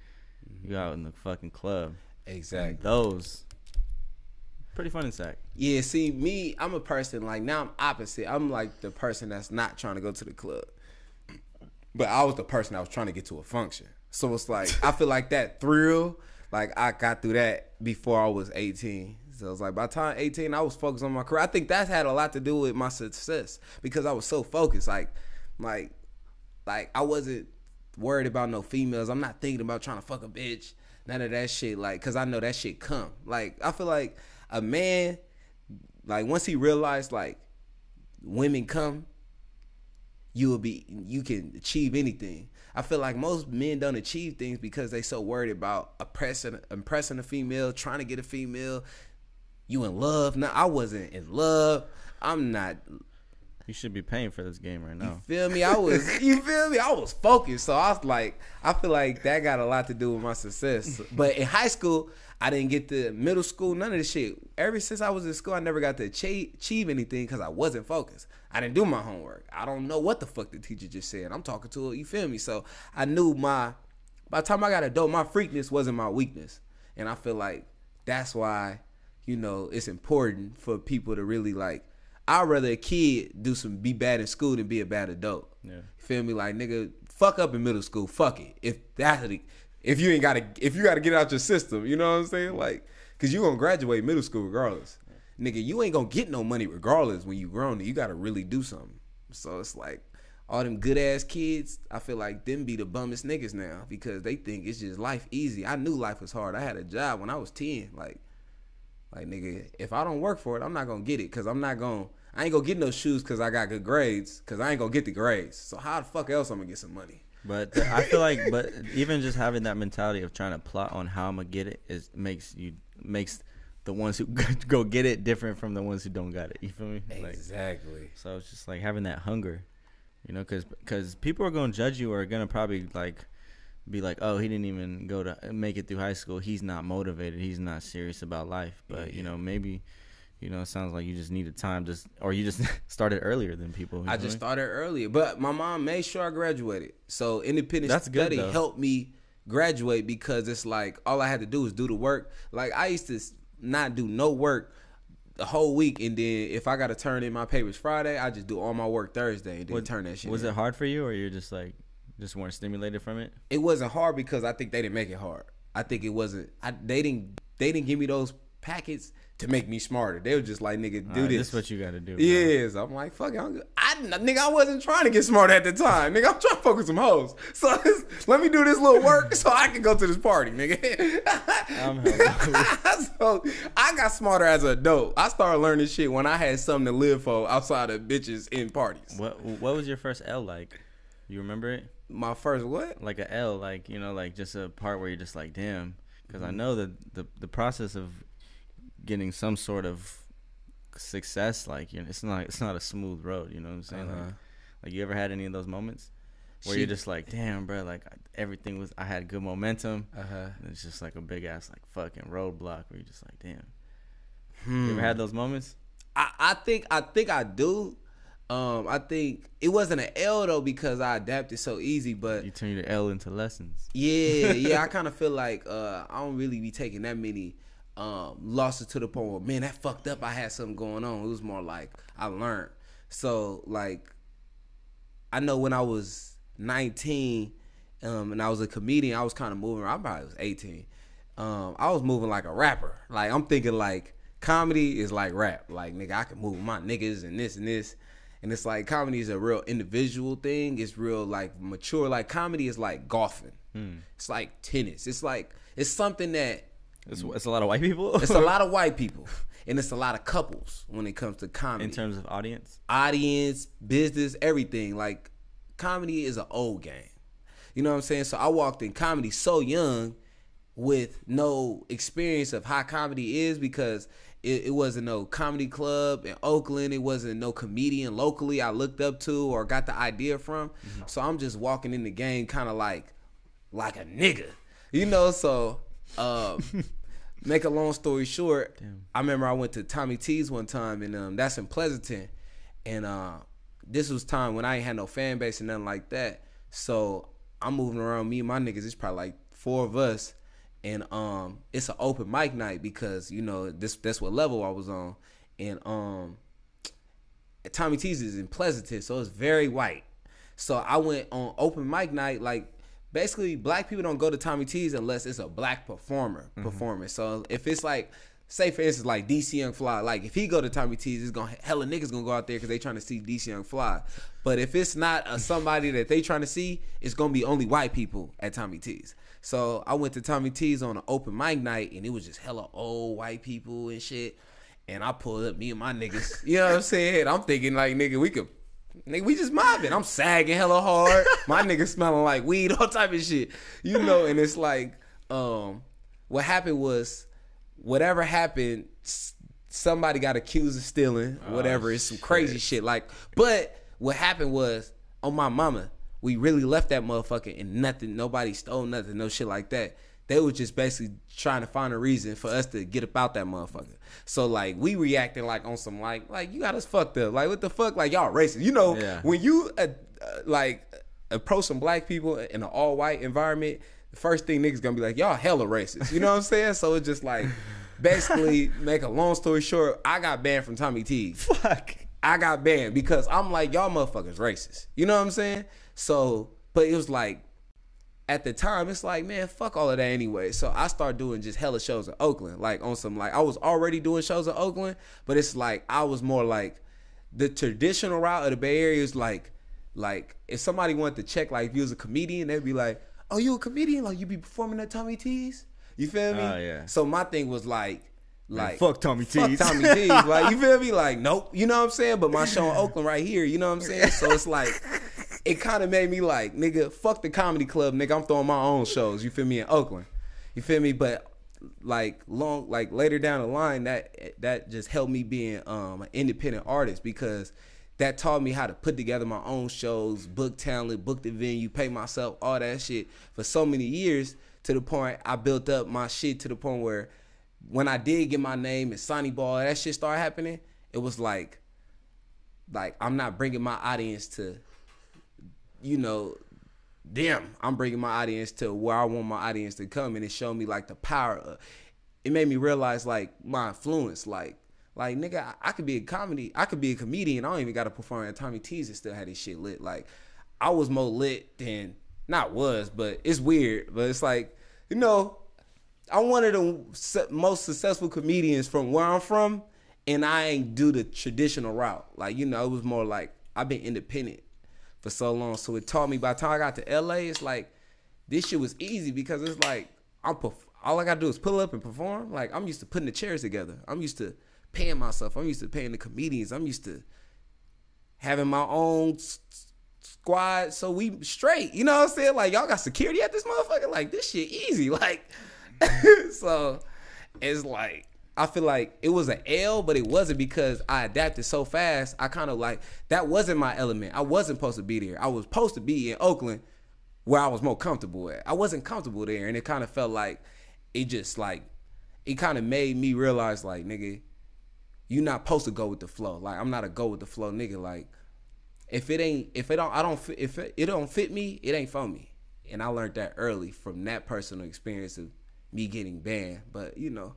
Speaker 1: you out in the fucking club.
Speaker 2: Exactly.
Speaker 1: And those pretty fun in Sac.
Speaker 2: Yeah, see, me, I'm a person, like, now I'm opposite. I'm like the person that's not trying to go to the club. But I was the person that was trying to get to a function. So it's like, I feel like that thrill, like, I got through that before I was 18. So it's like, by the time 18, I was focused on my career. I think that's had a lot to do with my success, because I was so focused. Like I wasn't worried about no females. I'm not thinking about trying to fuck a bitch. None of that shit, like, because I know that shit come. Like, I feel like a man, like, once he realized, like, women come, you can achieve anything. I feel like most men don't achieve things because they so worried about impressing a female, trying to get a female. You in love? No, I wasn't in love. I'm not.
Speaker 1: You should be paying for this game right now.
Speaker 2: You feel me? I was focused. So I was like, I feel like that got a lot to do with my success. But in high school, I didn't get to middle school, none of this shit. Ever since I was in school, I never got to achieve anything because I wasn't focused. I didn't do my homework. I don't know what the fuck the teacher just said. I'm talking to her, you feel me? So I knew by the time I got adult, my freakness wasn't my weakness. And I feel like that's why, you know, it's important for people to really, like, I'd rather a kid be bad in school than be a bad adult. Yeah. You feel me? Like, nigga, fuck up in middle school. Fuck it. If you gotta get out your system, you know what I'm saying? Like, cause you gonna graduate middle school regardless. Yeah. Nigga, you ain't gonna get no money regardless when you grown. You gotta really do something. So it's like, all them good ass kids, I feel like them be the bummest niggas now because they think it's just life easy. I knew life was hard. I had a job when I was 10. Like nigga, if I don't work for it, I'm not gonna get it, cause I ain't gonna get no shoes cause I got good grades, cause I ain't gonna get the grades. So how the fuck else I'm gonna get some money?
Speaker 1: But I feel like, but even just having that mentality of trying to plot on how I'm gonna get it makes the ones who go get it different from the ones who don't got it. You feel me?
Speaker 2: Exactly.
Speaker 1: Like, so it's just like having that hunger, you know, because people are gonna judge you or are gonna probably like be like, oh, he didn't even make it through high school. He's not motivated. He's not serious about life. But you know, maybe. You know, it sounds like you just needed time, or you just started earlier than people.
Speaker 2: I just started earlier, but my mom made sure I graduated. So independent study helped me graduate because it's like all I had to do was do the work. Like, I used to not do no work the whole week, and then if I got to turn in my papers Friday, I just do all my work Thursday and then turn that shit in.
Speaker 1: Was it hard for you, or you're just like weren't stimulated from it?
Speaker 2: It wasn't hard because I think they didn't make it hard. I think it wasn't. They didn't give me those packets to make me smarter. They were just like, nigga, do this.
Speaker 1: This is what you got to do.
Speaker 2: Yes. I'm like, fuck it. Nigga, I wasn't trying to get smart at the time. Nigga, I'm trying to focus some hoes. So let me do this little work so I can go to this party, nigga. So I got smarter as an adult. I started learning shit when I had something to live for outside of bitches in parties.
Speaker 1: What was your first L like? You remember it?
Speaker 2: My first what?
Speaker 1: Like a L, like, you know, like just a part where you're just like, damn. Because I know that the process of getting some sort of success, like, you know, it's not a smooth road. You know what I'm saying? Like you ever had any of those moments where you're just like, damn, bro, like everything was, I had good momentum, and it's just like a big ass like fucking roadblock where you're just like, damn. You ever had those moments?
Speaker 2: I think I do. I think it wasn't an L though because I adapted so easy, but
Speaker 1: you turn your L into lessons.
Speaker 2: Yeah. I kind of feel like I don't really be taking that many losses to the point where, man, that fucked up. I had something going on. It was more like I learned. So like, I know when I was 19 and I was a comedian, I was kind of moving. I probably was 18. I was moving like a rapper. Like I'm thinking like comedy is like rap. Like nigga, I can move with my niggas and this and this. And it's like comedy is a real individual thing. It's real like mature. Like comedy is like golfing. It's like tennis. It's like it's something that
Speaker 1: it's a lot of white people.
Speaker 2: It's a lot of white people, and it's a lot of couples when it comes to comedy.
Speaker 1: In terms of
Speaker 2: audience, business, everything. Like comedy is an old game. You know what I'm saying? So I walked in comedy so young with no experience of how comedy is because it wasn't no comedy club in Oakland. It wasn't no comedian locally I looked up to or got the idea from. So I'm just walking in the game kind of like a nigga, you know? So make a long story short, I remember I went to Tommy T's one time, and that's in Pleasanton. And this was time when I ain't had no fan base and nothing like that. So I'm moving around, me and my niggas, it's probably like 4 of us. And it's an open mic night because, you know, that's what level I was on. And Tommy T's is in Pleasanton, so it's very white. So I went on open mic night. Like basically black people don't go to Tommy T's unless it's a black performer performance. So if it's like, say for instance like DC Young Fly, like if he go to Tommy T's, it's gonna hella niggas gonna go out there because they trying to see DC Young Fly. But if it's not somebody that they trying to see, it's gonna be only white people at Tommy T's. So I went to Tommy T's on an open mic night, and it was just hella old white people and shit. And I pulled up, me and my niggas. You know what I'm saying? I'm thinking like, nigga, we just mobbing. I'm sagging hella hard. My niggas smelling like weed, all type of shit. You know, and it's like, what happened was, whatever happened, somebody got accused of stealing, whatever. It's some crazy shit. Like, but what happened was, on my mama, we really left that motherfucker and nothing, nobody stole nothing, no shit like that. They were just basically trying to find a reason for us to get about that motherfucker. So like we reacting like on some like you got us fucked up. Like what the fuck? Like y'all racist. You know, when you like approach some black people in an all white environment, the first thing niggas gonna be like, y'all hella racist. You know what I'm saying? So it's just like basically make a long story short, I got banned from Tommy T's.
Speaker 1: Fuck.
Speaker 2: I got banned because I'm like, y'all motherfuckers racist. You know what I'm saying? So, but it was like, at the time, it's like, man, fuck all of that anyway. So I started doing just hella shows in Oakland. Like on some, like I was already doing shows in Oakland, but it's like, I was more like, the traditional route of the Bay Area is like if somebody wanted to check, like if you was a comedian, they'd be like, oh, you a comedian? Like you be performing at Tommy T's? You feel me?
Speaker 1: Yeah.
Speaker 2: So my thing was like
Speaker 1: fuck Tommy T's.
Speaker 2: Fuck Tommy T's. Like, you feel me? Like, nope. You know what I'm saying? But my show in Oakland right here, you know what I'm saying? So it's like, it kind of made me like, nigga, fuck the comedy club, nigga. I'm throwing my own shows, you feel me, in Oakland. You feel me? But like later down the line, that just helped me being an independent artist because that taught me how to put together my own shows, book talent, book the venue, pay myself, all that shit for so many years, to the point I built up my shit to the point where when I did get my name and Sonnie Bo, that shit started happening, it was like I'm not bringing my audience to, you know, them. I'm bringing my audience to where I want my audience to come, and it showed me like the power of, it made me realize like my influence, like nigga, I could be a comedian, I don't even gotta perform at Tommy T's and still have this shit lit. Like I was more lit than, not was, but it's weird, but it's like, you know, I'm one of the most successful comedians from where I'm from, and I ain't do the traditional route. Like, you know, it was more like I've been independent for so long, so it taught me. By the time I got to LA, it's like this shit was easy because it's like all I gotta do is pull up and perform. Like I'm used to putting the chairs together. I'm used to paying myself. I'm used to paying the comedians. I'm used to having my own squad, so we straight. You know what I'm saying? Like y'all got security at this motherfucker. Like this shit easy. Like so it's like I feel like it was an L, but it wasn't because I adapted so fast. I kind of like, that wasn't my element. I wasn't supposed to be there. I was supposed to be in Oakland where I was more comfortable at. I wasn't comfortable there, and it kind of felt like it just like, it kind of made me realize like, nigga, you not supposed to go with the flow. Like, I'm not a go with the flow nigga. Like, if it don't fit me, it ain't for me. And I learned that early from that personal experience of me getting banned. But you know,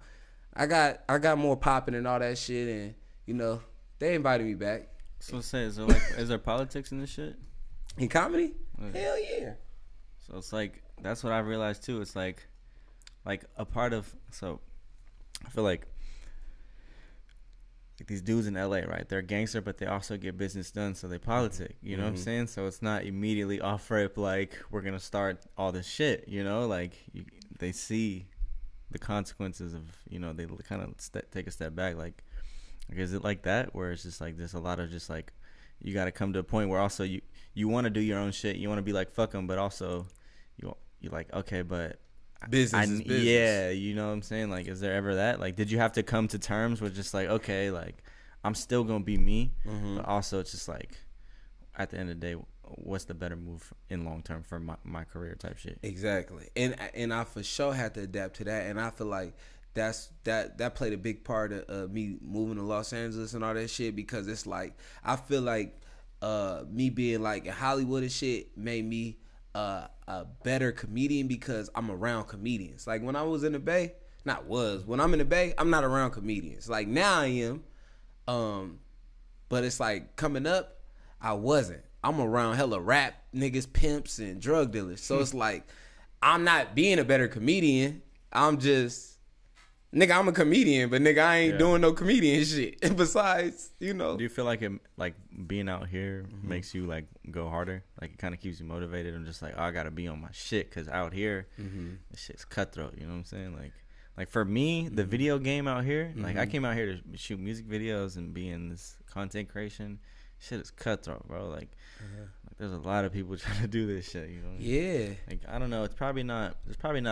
Speaker 2: I got more popping and all that shit, and you know, they invited me back.
Speaker 1: So say, is there like, is there politics in this shit?
Speaker 2: In comedy? Hell yeah.
Speaker 1: So it's like, that's what I realized too. It's like a part of, so I feel like these dudes in LA, right? They're gangster, but they also get business done, so they politic. You know what I'm saying? So it's not immediately off rip like we're gonna start all this shit. You know, like they see the consequences of, you know, they kind of take a step back. Like, is it like that where it's just like there's a lot of just like you got to come to a point where also you want to do your own shit, you want to be like fuck them, but also you're like, okay, but
Speaker 2: business is business.
Speaker 1: Yeah, you know what I'm saying? Like, is there ever that? Like, did you have to come to terms with just like, okay, like I'm still gonna be me, but also it's just like at the end of the day, what's the better move in long term for my career type shit?
Speaker 2: Exactly. And I for sure had to adapt to that, and I feel like that played a big part of me moving to Los Angeles and all that shit, because it's like I feel like me being like in Hollywood and shit made me a better comedian because I'm around comedians. Like when I was in the Bay, when I'm in the Bay, I'm not around comedians. Like now I am, but it's like coming up, I wasn't. I'm around hella rap niggas, pimps, and drug dealers. So it's like I'm not being a better comedian. I'm just, nigga, I'm a comedian, but nigga, I ain't doing no comedian shit. And besides, you know.
Speaker 1: Do you feel like it, like being out here makes you like go harder? Like it kind of keeps you motivated and just like, oh, I gotta be on my shit, because out here, this shit's cutthroat. You know what I'm saying? Like for me, the video game out here, like I came out here to shoot music videos and be in this content creation. Shit is cutthroat, bro. Like there's a lot of people trying to do this shit, you know?
Speaker 2: Yeah.
Speaker 1: Like I don't know, there's probably not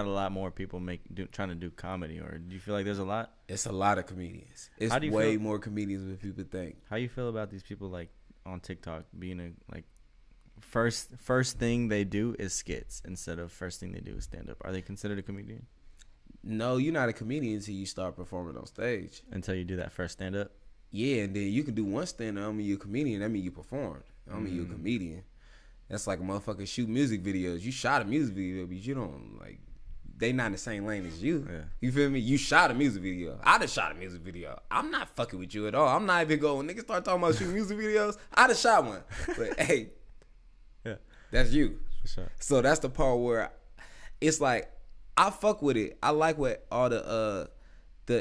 Speaker 1: a lot more people trying to do comedy, or do you feel like there's a lot?
Speaker 2: It's a lot of comedians. It's way more comedians than people think.
Speaker 1: How you feel about these people like on TikTok being like first thing they do is skits instead of first thing they do is stand up? Are they considered a comedian?
Speaker 2: No, you're not a comedian until you start performing on stage.
Speaker 1: Until you do that first stand up?
Speaker 2: Yeah, and then you can do one stand-up. I mean, you're a comedian. That mean you performed. I mean, you're a comedian. That's like a motherfucker shoot music videos. You shot a music video, but you don't, like, they not in the same lane as you. Yeah. You feel me? You shot a music video. I done shot a music video. I'm not fucking with you at all. I'm not even going, niggas start talking about shooting music videos. I done shot one. But, hey, that's you.
Speaker 1: For sure.
Speaker 2: So that's the part where it's like, I fuck with it. I like what all the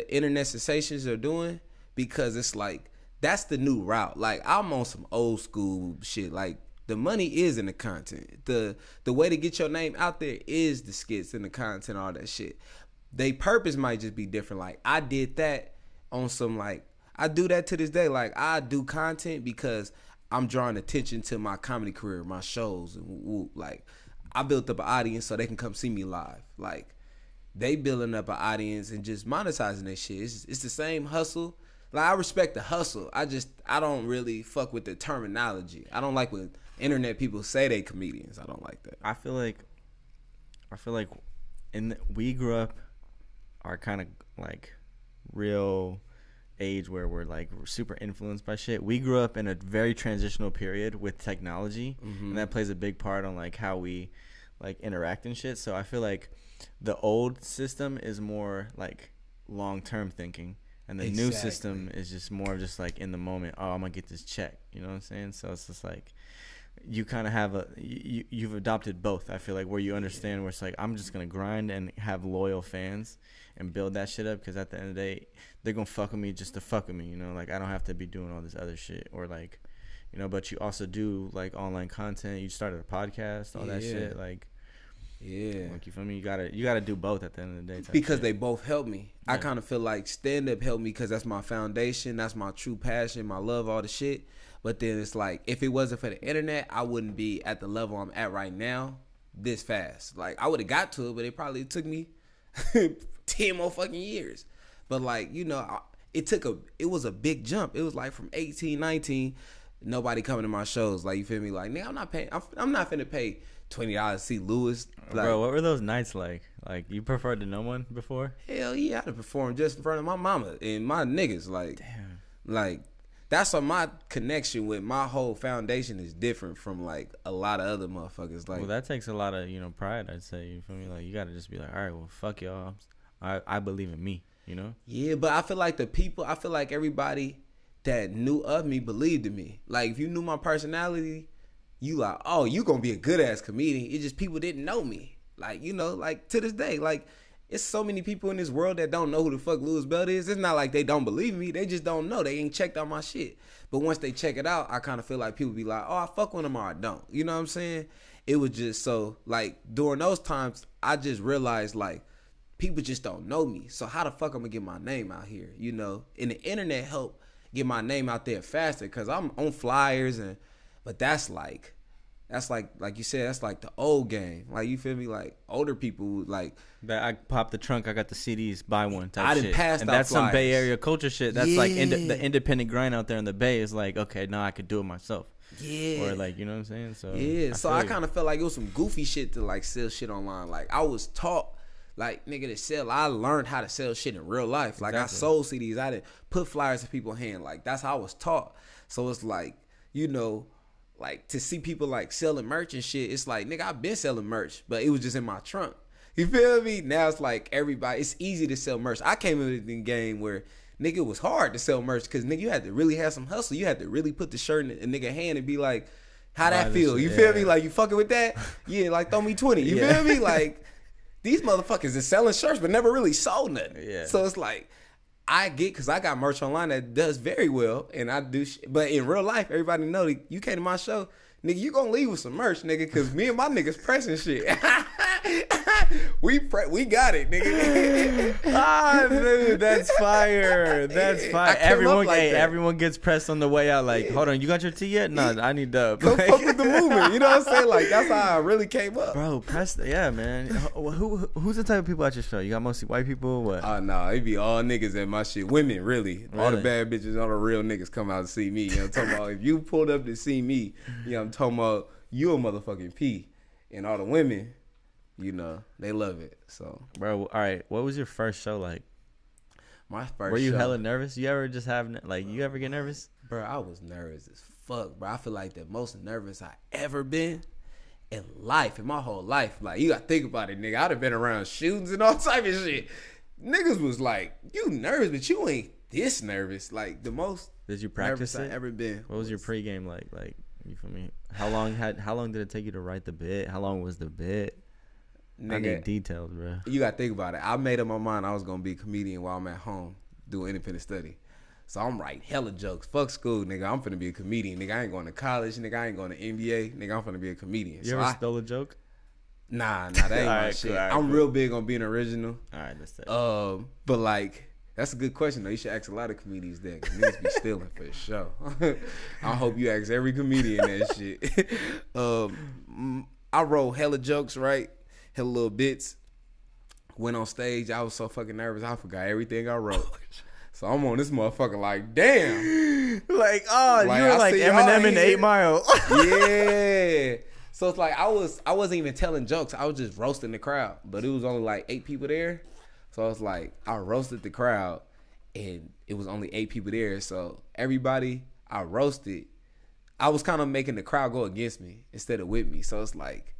Speaker 2: internet sensations are doing, because it's like that's the new route. Like I'm on some old school shit. Like the money is in the content. The way to get your name out there is the skits and the content, all that shit. They purpose might just be different. Like I did that on some, like I do that to this day. Like I do content because I'm drawing attention to my comedy career, my shows, and like I built up an audience so they can come see me live. Like they building up an audience and just monetizing that shit. It's the same hustle. Like I respect the hustle. I don't really fuck with the terminology. I don't like when internet people say they comedians. I don't like that.
Speaker 1: I feel like we grew up our kind of like real age where we're like super influenced by shit. We grew up in a very transitional period with technology, and that plays a big part on like how we like interact and shit. So I feel like the old system is more like long-term thinking, and the new system is just more just like in the moment. Oh, I'm gonna get this check. You know what I'm saying? So it's just like you kind of have you've adopted both. I feel like where you understand where it's like I'm just gonna grind and have loyal fans and build that shit up, because at the end of the day they're gonna fuck with me just to fuck with me. You know, like I don't have to be doing all this other shit, or like, you know. But you also do like online content. You started a podcast, all that shit, like. Yeah, like you feel me? You gotta do both at the end of the day.
Speaker 2: Because they both help me. Yeah. I kind of feel like stand up helped me because that's my foundation, that's my true passion, my love, all the shit. But then it's like if it wasn't for the internet, I wouldn't be at the level I'm at right now this fast. Like I would have got to it, but it probably took me 10 more fucking years. But like, you know, it was a big jump. It was like from 18, 19, nobody coming to my shows. Like, you feel me? Like, nigga, I'm not finna pay $20 to see Lewis. Like,
Speaker 1: bro, what were those nights like? Like, you preferred to no one before?
Speaker 2: Hell yeah, I'd have performed just in front of my mama and my niggas. Like,
Speaker 1: damn.
Speaker 2: Like, that's why my connection with my whole foundation is different from like a lot of other motherfuckers. Like,
Speaker 1: well, that takes a lot of, you know, pride, I'd say. You feel me? Like, you gotta just be like, all right, well, fuck y'all. I believe in me, you know?
Speaker 2: Yeah, but I feel like everybody that knew of me believed in me. Like, if you knew my personality, you like, oh, you gonna be a good ass comedian. It's just people didn't know me. Like, you know, like to this day, like, it's so many people in this world that don't know who the fuck Louis Belt is. It's not like they don't believe me. They just don't know. They ain't checked out my shit. But once they check it out, I kind of feel like people be like, oh, I fuck with them or I don't. You know what I'm saying? It was just so, like, during those times, I just realized, like, people just don't know me. So how the fuck I'm going to get my name out here, you know? And the internet helped get my name out there faster because I'm on flyers. But that's like you said, that's like the old game. Like, you feel me? Like, older people, like,
Speaker 1: that I popped the trunk, I got the CDs, buy one type
Speaker 2: I
Speaker 1: shit.
Speaker 2: didn't pass
Speaker 1: and
Speaker 2: out
Speaker 1: that's
Speaker 2: flyers.
Speaker 1: Some Bay Area culture shit. That's
Speaker 2: yeah.
Speaker 1: like the independent grind out there in the Bay is like, okay, now I could do it myself.
Speaker 2: Yeah.
Speaker 1: Or like, you know what I'm saying? So
Speaker 2: yeah. So I kind of felt like it was some goofy shit to like sell shit online. Like, I was taught, like, nigga, to sell. I learned how to sell shit in real life. Like, exactly. I sold CDs. I didn't put flyers in people's hand. Like, that's how I was taught. So it's like, you know, like, to see people like selling merch and shit, it's like, nigga, I've been selling merch, but it was just in my trunk. You feel me? Now it's like everybody, it's easy to sell merch. I came into the game where, nigga, it was hard to sell merch because, nigga, you had to really have some hustle. You had to really put the shirt in a nigga hand and be like, how that feel? You feel me? Like, you fucking with that? Yeah, like, throw me 20. You feel me? Like, these motherfuckers is selling shirts but never really sold nothing. Yeah. So it's like, I get, because I got merch online that does very well, and I do but in real life, everybody know that you came to my show, nigga, you gonna leave with some merch, nigga, because me and my niggas pressing shit. We got it, nigga.
Speaker 1: Ah, dude, that's fire. That's fire. Everyone gets pressed on the way out. Like, hold on, you got your tea yet? No, I need dub.
Speaker 2: Come fuck with the movement. You know what I'm saying? Like, that's how I really came up.
Speaker 1: Bro, yeah, man. Who's the type of people at your show? You got mostly white people? What?
Speaker 2: Oh, no, it be all niggas at my shit. Women, really. All the bad bitches, all the real niggas come out to see me. You know what I'm talking about? If you pulled up to see me, you know what I'm talking about, you a motherfucking P. And all the women, you know, they love it. So,
Speaker 1: bro, all right, what was your first show like?
Speaker 2: My first
Speaker 1: Were you
Speaker 2: show,
Speaker 1: hella nervous? You ever just have, like, you ever get nervous?
Speaker 2: Bro, I was nervous as fuck, bro. I feel like the most nervous I ever been in life, in my whole life. Like, you gotta think about it, nigga. I'd have been around shootings and all type of shit. Niggas was like, you nervous, but you ain't this nervous. Like, the most
Speaker 1: Did you practice
Speaker 2: nervous
Speaker 1: it?
Speaker 2: I ever been.
Speaker 1: What was your pregame like? Like, you feel me? How long did it take you to write the bit? How long was the bit? Nigga, I need details, bro.
Speaker 2: You gotta think about it. I made up my mind I was gonna be a comedian while I'm at home doing independent study. So I'm writing hella jokes. Fuck school, nigga. I'm finna be a comedian. Nigga, I ain't going to college. Nigga, I ain't going to NBA. Nigga, I'm finna be a comedian.
Speaker 1: You ever stole a joke?
Speaker 2: Nah, that ain't my shit. Cool, I'm real big on being original.
Speaker 1: All right, let's say.
Speaker 2: But like, that's a good question though. You should ask a lot of comedians that. Niggas be stealing for sure. I hope you ask every comedian that shit. I wrote hella jokes, right? Hella little bits. Went on stage. I was so fucking nervous. I forgot everything I wrote. So I'm on this motherfucker like, damn.
Speaker 1: Like, oh, like, you were like Eminem in 8 Mile.
Speaker 2: Yeah. So it's like I wasn't even telling jokes. I was just roasting the crowd. But it was only like 8 people there. So it's like I roasted the crowd and it was only 8 people there. So everybody I roasted, I was kind of making the crowd go against me instead of with me. So it's like,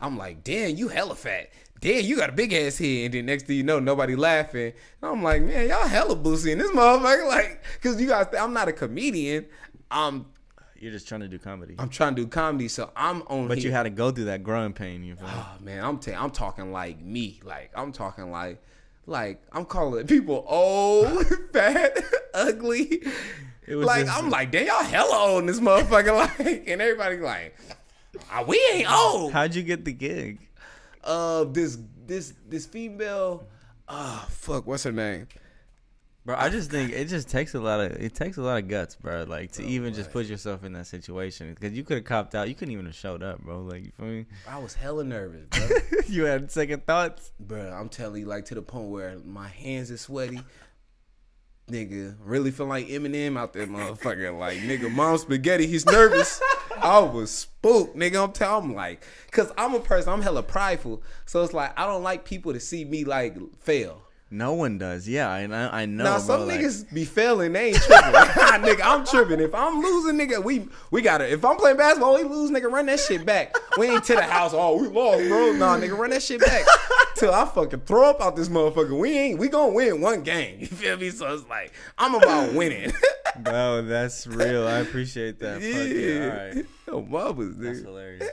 Speaker 2: I'm like, damn, you hella fat. Damn, you got a big ass head. And then next thing you know, nobody laughing. And I'm like, man, y'all hella boosting this motherfucker. Like, cause you guys, I'm not a comedian.
Speaker 1: You're just trying to do comedy.
Speaker 2: I'm trying to do comedy, so I'm on.
Speaker 1: But
Speaker 2: here.
Speaker 1: You had to go through that growing pain. You feel me?
Speaker 2: Oh man, I'm talking like me. Like I'm talking like I'm calling people old, fat, ugly. It was like I'm like, damn, y'all hella old in this motherfucker. Like, and everybody like, we ain't old.
Speaker 1: How'd you get the gig?
Speaker 2: This female, fuck, what's her name?
Speaker 1: Bro, I just think it takes a lot of guts, bro. Like to even just put yourself in that situation, because you could have copped out. You couldn't even have showed up, bro. Like, you feel me?
Speaker 2: I was hella nervous, bro.
Speaker 1: You had second thoughts,
Speaker 2: bro. I'm telling you, like to the point where my hands are sweaty. nigga, really feel like Eminem out there, motherfucker. Like, nigga, mom spaghetti, he's nervous. I was spooked, nigga. I'm like, cause I'm a person, I'm hella prideful. So it's like, I don't like people to see me like fail.
Speaker 1: No one does. Yeah, I know.
Speaker 2: Now, some niggas be failing, they ain't tripping. Nigga, I'm tripping. If I'm losing, nigga, we gotta, if I'm playing basketball, we lose, nigga, run that shit back. We ain't to the house, oh, we lost, bro. Nah, nigga, run that shit back. Till I fucking throw up out this motherfucker. We gonna win one game. You feel me? So it's like, I'm about winning.
Speaker 1: Bro, that's real. I appreciate that.
Speaker 2: Yeah.
Speaker 1: Fuck yeah. All right.
Speaker 2: Yo, mamas, nigga.
Speaker 1: That's hilarious.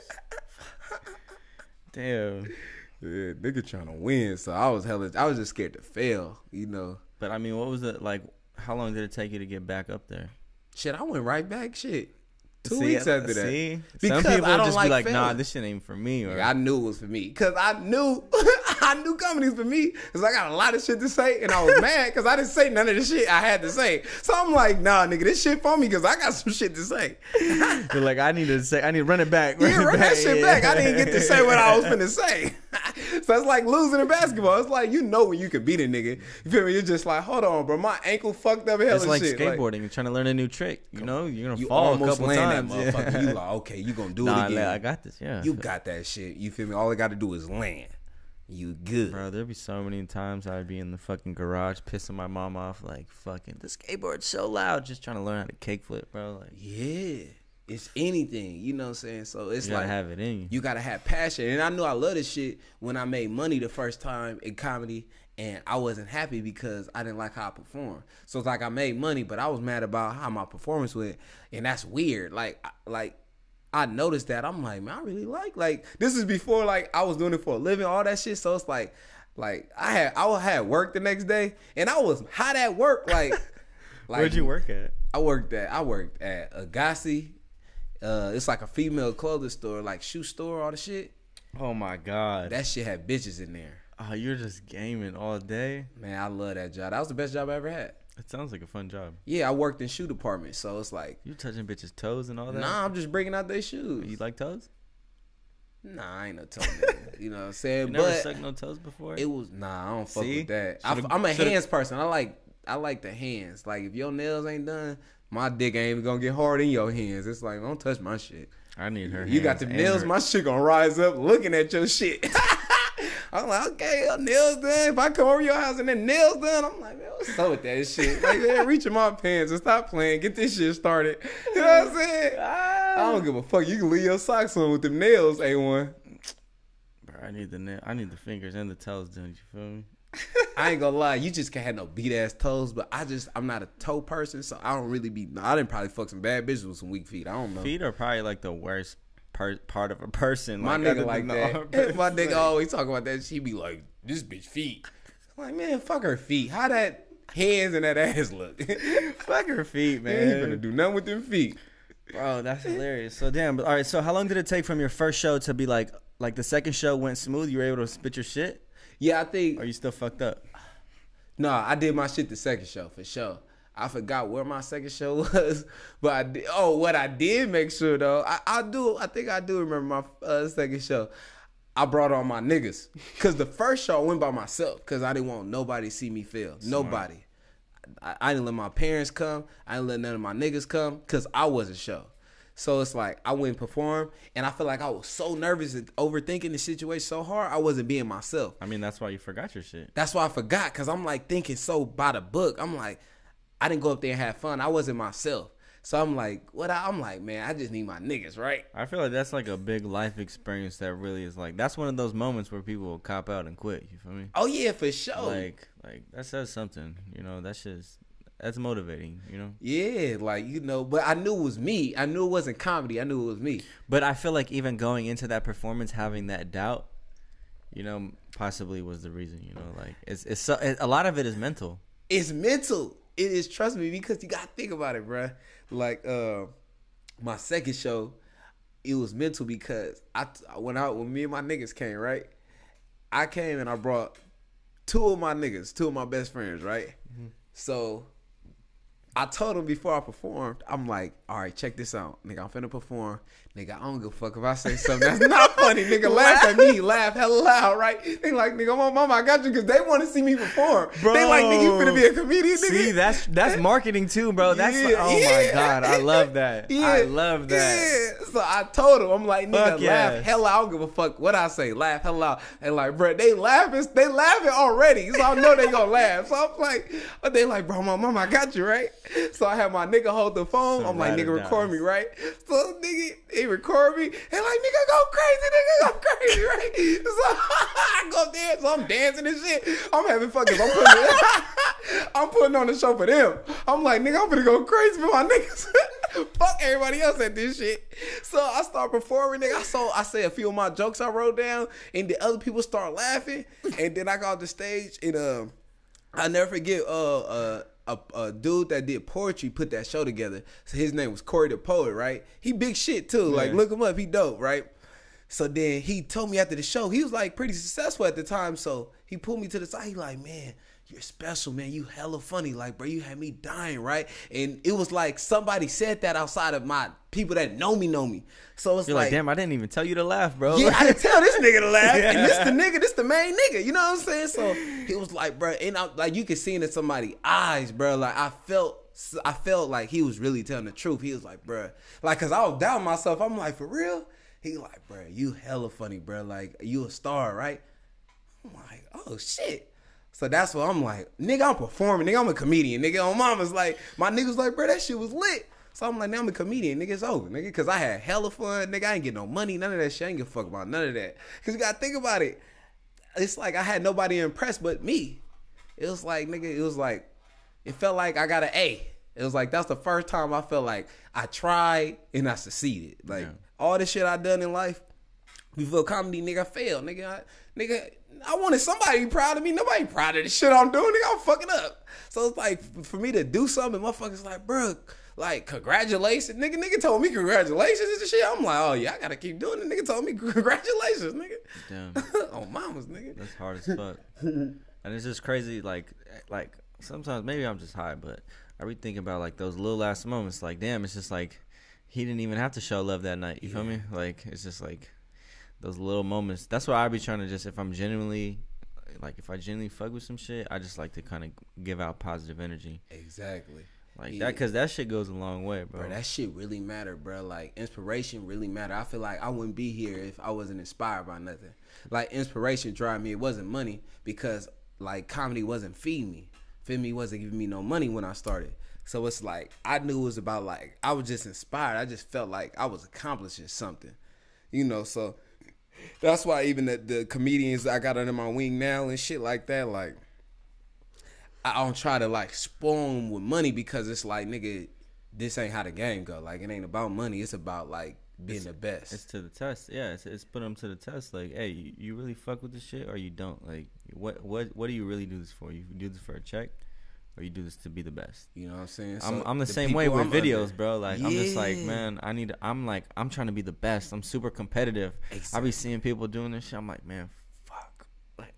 Speaker 1: Damn.
Speaker 2: Yeah, nigga trying to win, so I was just scared to fail, you know.
Speaker 1: But I mean, what was it like? How long did it take you to get back up there?
Speaker 2: Shit, I went right back. Shit, 2 weeks after that.
Speaker 1: See,
Speaker 2: because
Speaker 1: some people
Speaker 2: I don't
Speaker 1: just
Speaker 2: like
Speaker 1: be like,
Speaker 2: failing.
Speaker 1: "Nah, this shit ain't for me." Or
Speaker 2: Yeah, I knew it was for me, cause I knew comedy was for me, cause I got a lot of shit to say, and I was mad cause I didn't say none of the shit I had to say. So I'm like, nah, nigga, this shit for me, cause I got some shit to say.
Speaker 1: you're like, I need to run it back.
Speaker 2: Run that shit back. I didn't get to say what I was finna say. So it's like losing in basketball. It's like, you know when you can beat a nigga. You feel me? You're just like, hold on, bro. My ankle fucked up.
Speaker 1: It's like
Speaker 2: shit.
Speaker 1: skateboarding. You're trying to learn a new trick. You know, you're gonna
Speaker 2: You
Speaker 1: fall a
Speaker 2: almost
Speaker 1: couple
Speaker 2: land
Speaker 1: times.
Speaker 2: that motherfucker. You like, okay, you gonna do it again.
Speaker 1: I got this. Yeah,
Speaker 2: You got that shit. You feel me? All I got to do is land. You good.
Speaker 1: Bro, there'd be so many times I'd be in the fucking garage pissing my mom off, like, fucking, the skateboard's so loud, just trying to learn how to kickflip, bro. Like,
Speaker 2: Yeah. It's anything. You know what I'm saying? So it's
Speaker 1: you
Speaker 2: like,
Speaker 1: gotta have it in you.
Speaker 2: you gotta have passion. And I knew I love this shit when I made money the first time in comedy, and I wasn't happy because I didn't like how I performed. So it's like I made money, but I was mad about how my performance went, and that's weird. Like I noticed that. I'm like, man, I really like this is before like I was doing it for a living, all that shit. So it's like I had work the next day, and I was hot at work. Like
Speaker 1: Where'd you work at?
Speaker 2: I worked at Agassi. It's like a female clothing store, like shoe store, all the shit.
Speaker 1: Oh my god.
Speaker 2: That shit had bitches in there.
Speaker 1: Oh, you're just gaming all day?
Speaker 2: Man, I love that job. That was the best job I ever had.
Speaker 1: It sounds like a fun job.
Speaker 2: Yeah, I worked in shoe department, so it's like,
Speaker 1: You touching bitches' toes and all that?
Speaker 2: nah, I'm just bringing out their shoes.
Speaker 1: You like toes?
Speaker 2: Nah, I ain't no toe nigga. You know what I'm saying?
Speaker 1: You never
Speaker 2: But
Speaker 1: sucked no toes before?
Speaker 2: it was, nah, I don't fuck
Speaker 1: See?
Speaker 2: with that.
Speaker 1: Should've-
Speaker 2: I'm a
Speaker 1: should've-
Speaker 2: hands person. I like the hands. Like, if your nails ain't done, my dick ain't even gonna get hard in your hands. It's like, don't touch my shit.
Speaker 1: I need her.
Speaker 2: You got the
Speaker 1: hands
Speaker 2: nails,
Speaker 1: and
Speaker 2: my shit gonna rise up looking at your shit. I'm like, okay, your nails done. If I come over your house and then nails done, I'm like, man, what's up with that shit? Like, man, reach in my pants and stop playing. Get this shit started. You know what I'm saying? I don't give a fuck. You can leave your socks on with them nails, A1.
Speaker 1: Bro, I need the fingers and the toes done. You feel me?
Speaker 2: I ain't gonna lie, you just can't have no beat ass toes, but I'm not a toe person, so I don't really be. I didn't probably fuck some bad bitches with some weak feet. I don't know.
Speaker 1: Feet are probably like the worst part of a person.
Speaker 2: My
Speaker 1: like,
Speaker 2: nigga like that. My nigga always talk about that. She be like, this bitch feet. I'm like, man, fuck her feet. How that hands and that ass look?
Speaker 1: Fuck her feet, man.
Speaker 2: Man, he finna do nothing with them feet.
Speaker 1: Bro, that's hilarious. So damn. All right. So how long did it take from your first show to be like the second show went smooth? You were able to spit your shit?
Speaker 2: Yeah, I think.
Speaker 1: Or you still fucked up?
Speaker 2: No, I did my shit the second show for sure. I forgot where my second show was, but I did. Oh, what I did make sure though, I think I do remember my second show. I brought on my niggas because the first show I went by myself because I didn't want nobody to see me fail.
Speaker 1: Smart.
Speaker 2: Nobody. I didn't let my parents come. I didn't let none of my niggas come because I wasn't show. So it's like I went and performed, and I feel like I was so nervous and overthinking the situation so hard, I wasn't being myself.
Speaker 1: I mean, that's why you forgot your shit.
Speaker 2: That's why I forgot, because I'm like thinking so by the book. I'm like, I didn't go up there and have fun. I wasn't myself. So I'm like, I'm like, man, I just need my niggas, right?
Speaker 1: I feel like that's like a big life experience that really is like, that's one of those moments where people will cop out and quit. You feel me?
Speaker 2: Oh, yeah, for sure.
Speaker 1: Like that says something, you know, that's motivating, you know?
Speaker 2: Yeah, like, you know, but I knew it was me. I knew it wasn't comedy. I knew it was me.
Speaker 1: But I feel like even going into that performance, having that doubt, you know, possibly was the reason, you know, like a lot of it is mental.
Speaker 2: It's mental. It is, trust me, because you got to think about it, bruh. Like, my second show, it was mental because when me and my niggas came, right? I came and I brought two of my best friends, right? Mm-hmm. So I told them before I performed, I'm like, all right, check this out. Nigga, I'm finna perform. Nigga, I don't give a fuck if I say something that's not funny. Nigga, laugh at me. Laugh hella loud, right? They like, nigga, my mama, I got you, because they want to see me perform.
Speaker 1: Bro.
Speaker 2: They like, nigga, you finna be a comedian, nigga.
Speaker 1: See, that's marketing too, bro. That's my God. I love that. I love that.
Speaker 2: Yeah. So I told him, I'm like, nigga, laugh hella loud. I don't give a fuck what I say. Laugh hella loud. And like, bro, they laughing already. So I know they gonna laugh. So I'm like, they like, bro, my mama, I got you, right? So I have my nigga hold the phone. I'm like, nigga, record me, right? So nigga, he record me, and like, nigga, go crazy, right? So I go there, so I'm dancing and shit. I'm having fucking, I'm putting on the show for them. I'm like, nigga, I'm gonna go crazy for my niggas. Fuck everybody else at this shit. So I start performing, nigga. I say a few of my jokes I wrote down, and the other people start laughing, and then I got off the stage, and I never forget a dude that did poetry put that show together. So his name was Corey the Poet, right? He big shit too. Like, look him up. He dope, right? So then he told me after the show, he was like pretty successful at the time. So he pulled me to the side. He like, man, you're special, man. You hella funny. Like, bro, you had me dying, right? And it was like somebody said that outside of my people that know me. So it's
Speaker 1: you're like, damn, I didn't even tell you to laugh, bro.
Speaker 2: Yeah, I didn't tell this nigga to laugh. Yeah. And this the main nigga. You know what I'm saying? So he was like, bro, and like you could see it in somebody's eyes, bro. Like I felt like he was really telling the truth. He was like, bro, like, cause I was doubting myself. I'm like, for real? He like, bro, you hella funny, bro. Like, you a star, right? I'm like, oh shit. So that's what I'm like, nigga, I'm performing, nigga, I'm a comedian, nigga. On mama's like, my nigga's like, bro, that shit was lit. So I'm like, now I'm a comedian, nigga, it's over, nigga. Cause I had hella fun, nigga. I ain't get no money, none of that shit. I ain't give a fuck about none of that. Cause you gotta think about it. It's like I had nobody impressed but me. It was like, nigga, it felt like I got an A. It was like, that's the first time I felt like I tried and I succeeded. Like, all the shit I done in life, before comedy, nigga, I failed. Nigga, I wanted somebody to be proud of me. Nobody proud of the shit I'm doing. Nigga, I'm fucking up. So it's like, for me to do something, motherfuckers like, bro, like, congratulations. Nigga told me congratulations and shit. I'm like, oh, yeah, I got to keep doing it. Nigga told me congratulations, nigga.
Speaker 1: Damn.
Speaker 2: Oh, mama's, nigga.
Speaker 1: That's hard as fuck. And it's just crazy, like sometimes, maybe I'm just high, but I be thinking about, like, those little last moments. Like, damn, it's just like, he didn't even have to show love that night. You feel me? Like, it's just like those little moments. That's why I be trying to just, if I genuinely fuck with some shit, I just like to kind of give out positive energy.
Speaker 2: Exactly.
Speaker 1: Like that, because that shit goes a long way, bro.
Speaker 2: That shit really matter, bro. Like, inspiration really matter. I feel like I wouldn't be here if I wasn't inspired by nothing. Like, inspiration drive me. It wasn't money, because, like, comedy wasn't feeding me. Feel me? Wasn't giving me no money when I started. So it's like, I knew it was about, like, I was just inspired. I just felt like I was accomplishing something, you know. So that's why even the comedians I got under my wing now and shit like that, like, I don't try to, like, spoil them with money, because it's like, nigga, this ain't how the game go. Like, it ain't about money. It's about, like, being the best.
Speaker 1: It's to the test. Yeah, it's put them to the test. Like, hey, you really fuck with this shit, or you don't? Like, what do you really do this for? You do this for a check, or you do this to be be the best?
Speaker 2: You know what I'm saying? So
Speaker 1: I'm the same way with videos, bro. Like, I'm just like, man, I'm trying to be the best. I'm super competitive. Exactly. I be seeing people doing this shit. I'm like, man, fuck. Like,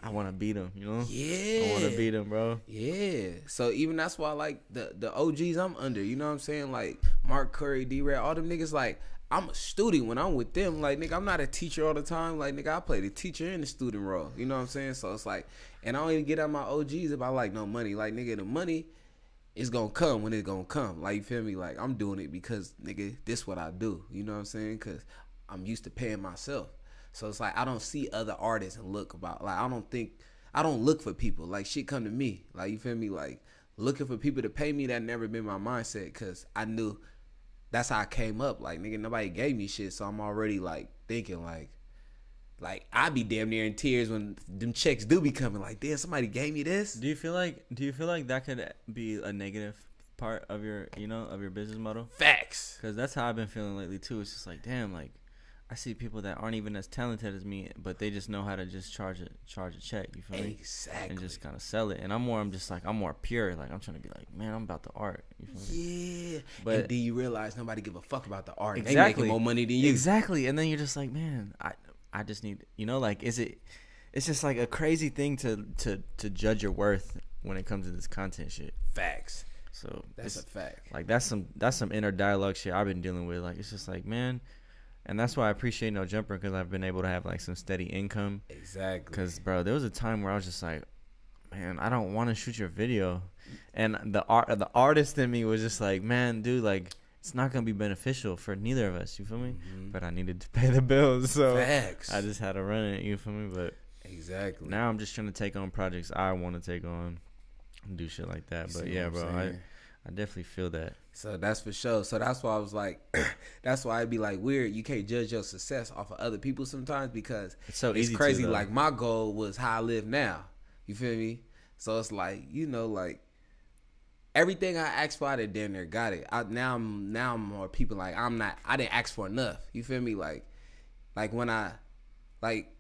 Speaker 1: I want to beat them, you know?
Speaker 2: Yeah.
Speaker 1: I want to beat them, bro.
Speaker 2: Yeah. So even that's why, like, the OGs I'm under, you know what I'm saying? Like, Mark Curry, D-Ray, all them niggas, like, I'm a student when I'm with them. Like, nigga, I'm not a teacher all the time. Like, nigga, I play the teacher and the student role. You know what I'm saying? So it's like, and I don't even get at my OGs about, like, no money. Like, nigga, the money is going to come when it's going to come. Like, you feel me? Like, I'm doing it because, nigga, this what I do. You know what I'm saying? Because I'm used to paying myself. So it's like, I don't see other artists and look about, like, I don't look for people. Like, shit come to me. Like, you feel me? Like, looking for people to pay me, that never been my mindset, because I knew that's how I came up. Like, nigga, nobody gave me shit, so I'm already, like, thinking, like I be damn near in tears when them checks do be coming. Like, damn, somebody gave me this.
Speaker 1: Do you feel like that could be a negative part of your business model?
Speaker 2: Facts.
Speaker 1: Because that's how I've been feeling lately too. It's just like, damn, like, I see people that aren't even as talented as me, but they just know how to just charge a check. You feel me?
Speaker 2: Exactly.
Speaker 1: And just kind of sell it. And I'm more pure. Like, I'm trying to be like, man, I'm about the art. You feel me?
Speaker 2: Yeah. But and then you realize nobody give a fuck about the art.
Speaker 1: Exactly.
Speaker 2: They making more money than you.
Speaker 1: Exactly. And then you're just like, man, I just need, like, it's just like a crazy thing to judge your worth when it comes to this content shit.
Speaker 2: Facts.
Speaker 1: So
Speaker 2: that's a fact.
Speaker 1: Like that's some inner dialogue shit I've been dealing with. Like it's just like, man, and that's why I appreciate No Jumper, because I've been able to have like some steady income.
Speaker 2: Exactly.
Speaker 1: Because bro, there was a time where I was just like, man, I don't want to shoot your video, and the artist in me was just like, man, dude, like it's not gonna be beneficial for neither of us. You feel me? Mm-hmm. But I needed to pay the bills, so
Speaker 2: facts.
Speaker 1: I just had to run it. You feel me? But
Speaker 2: exactly.
Speaker 1: Now I'm just trying to take on projects I want to take on, and do shit like that. But yeah, bro, I definitely feel that.
Speaker 2: So that's for sure. So that's why I was like, that's why it'd be like weird. You can't judge your success off of other people sometimes, because it's crazy. Like my goal was how I live now. You feel me? So it's like, you know, like everything I asked for, I did damn near got it. Now I'm more people like I didn't ask for enough. You feel me? Like when I like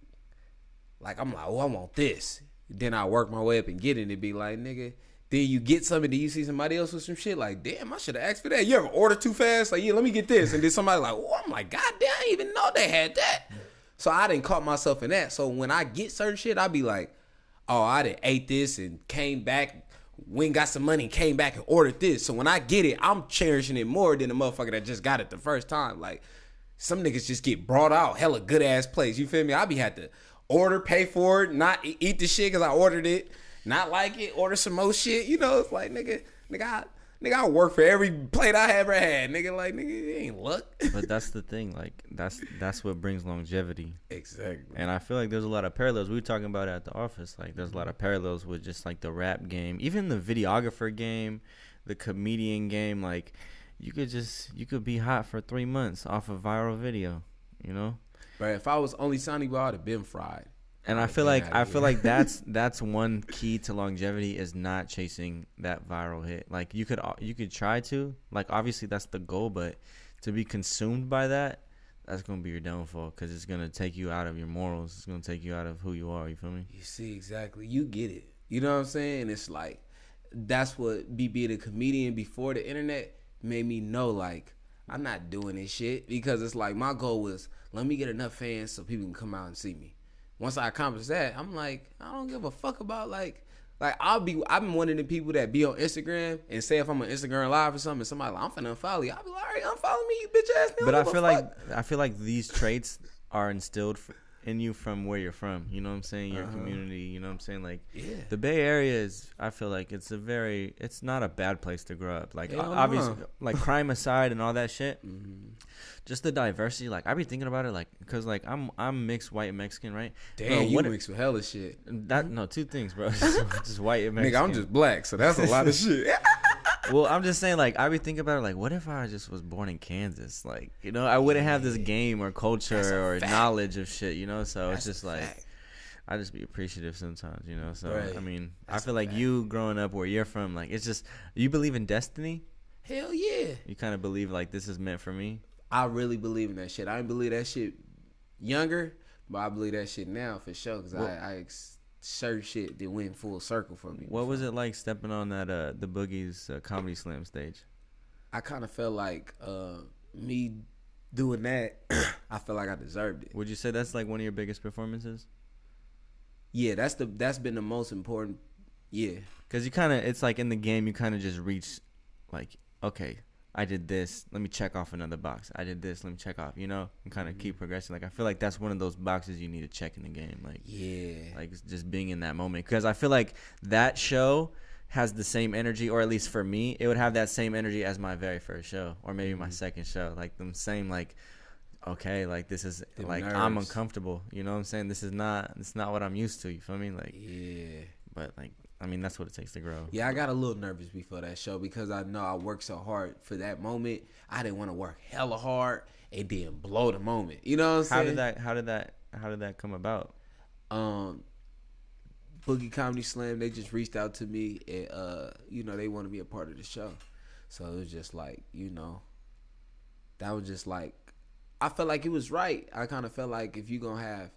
Speaker 2: I'm like, oh, I want this. Then I work my way up and get it and be like, nigga. Then you get something, then you see somebody else with some shit, like, damn, I should have asked for that. You ever order too fast? Like, yeah, let me get this. And then somebody like, oh, I'm like, God damn, I didn't even know they had that. So I didn't caught myself in that. So when I get certain shit, I be like, oh, I done ate this and came back, went got some money and came back and ordered this. So when I get it, I'm cherishing it more than the motherfucker that just got it the first time. Like, some niggas just get brought out hella good-ass place. You feel me? I be had to order, pay for it, not eat the shit because I ordered it. Not like it, order some more shit. You know, it's like, nigga, I work for every plate I ever had. Nigga, like, nigga, it ain't luck.
Speaker 1: But that's the thing. Like, that's what brings longevity.
Speaker 2: Exactly.
Speaker 1: And I feel like there's a lot of parallels. We were talking about it at the office. Like, there's a lot of parallels with just, like, the rap game. Even the videographer game, the comedian game. Like, you could be hot for 3 months off a viral video, you know?
Speaker 2: But if I was only Sonnie Bo, I'd have been fried.
Speaker 1: And I feel like that's one key to longevity, is not chasing that viral hit. Like you could try to, like, obviously that's the goal, but to be consumed by that, that's gonna be your downfall, because it's gonna take you out of your morals. It's gonna take you out of who you are. You feel me?
Speaker 2: You see, exactly. You get it. You know what I'm saying? It's like that's what being a comedian before the internet made me know. Like, I'm not doing this shit, because it's like my goal was, let me get enough fans so people can come out and see me. Once I accomplish that, I'm like, I don't give a fuck about like I've been one of the people that be on Instagram and say if I'm on Instagram live or something, and somebody like, I'm finna unfollow you, I'll be like, all right, unfollow me, you bitch ass nigga.
Speaker 1: But I feel like these traits are instilled in you from where you're from. You know what I'm saying? Your community. You know what I'm saying? Like, the Bay Area is, I feel like it's not a bad place to grow up. Like, obviously, like crime aside and all that shit. Mm-hmm. Just the diversity, like I be thinking about it, like, cause like I'm mixed white and Mexican, right?
Speaker 2: Damn, you mixed with hella shit.
Speaker 1: Two things, bro. just white and Mexican.
Speaker 2: Nigga, I'm just black, so that's a lot of shit.
Speaker 1: Well, I'm just saying, like, I be thinking about it, like, what if I just was born in Kansas? Like, you know, I wouldn't have this game or culture or knowledge of shit, you know? So it's just like, I just be appreciative sometimes, you know? So, right. I mean, I feel like you growing up where you're from, like, it's just, you believe in destiny?
Speaker 2: Hell yeah. You
Speaker 1: kind of believe, like, this is meant for me?
Speaker 2: I really believe in that shit. I didn't believe that shit younger, but I believe that shit now for sure, because I certain shit that went full circle for me.
Speaker 1: What was it like stepping on that the Boogies Comedy Slam stage?
Speaker 2: I kind of felt like me doing that, I felt like I deserved it.
Speaker 1: Would you say that's like one of your biggest performances?
Speaker 2: Yeah, that's been the most important. Yeah,
Speaker 1: because you kind of, it's like in the game you kind of just reach, like, okay, I did this, let me check off another box. I did this, let me check off, you know, and kind of keep progressing. Like, I feel like that's one of those boxes you need to check in the game. Like, yeah, like just being in that moment. Because I feel like that show has the same energy, or at least for me, it would have that same energy as my very first show, or maybe my second show. Like, the same, like, okay, like, this is, like, nerves. I'm uncomfortable. You know what I'm saying? It's not what I'm used to. You feel me? Like, yeah. But, like, I mean, that's what it takes to grow.
Speaker 2: Yeah, I got a little nervous before that show, because I know I worked so hard for that moment. I didn't want to work hella hard and then blow the moment. You know what I'm saying?
Speaker 1: How did that come about?
Speaker 2: Boogie Comedy Slam, they just reached out to me and you know, they wanted me a part of the show. So it was just like, you know, that was just like, I felt like it was right. I kind of felt like if you gonna have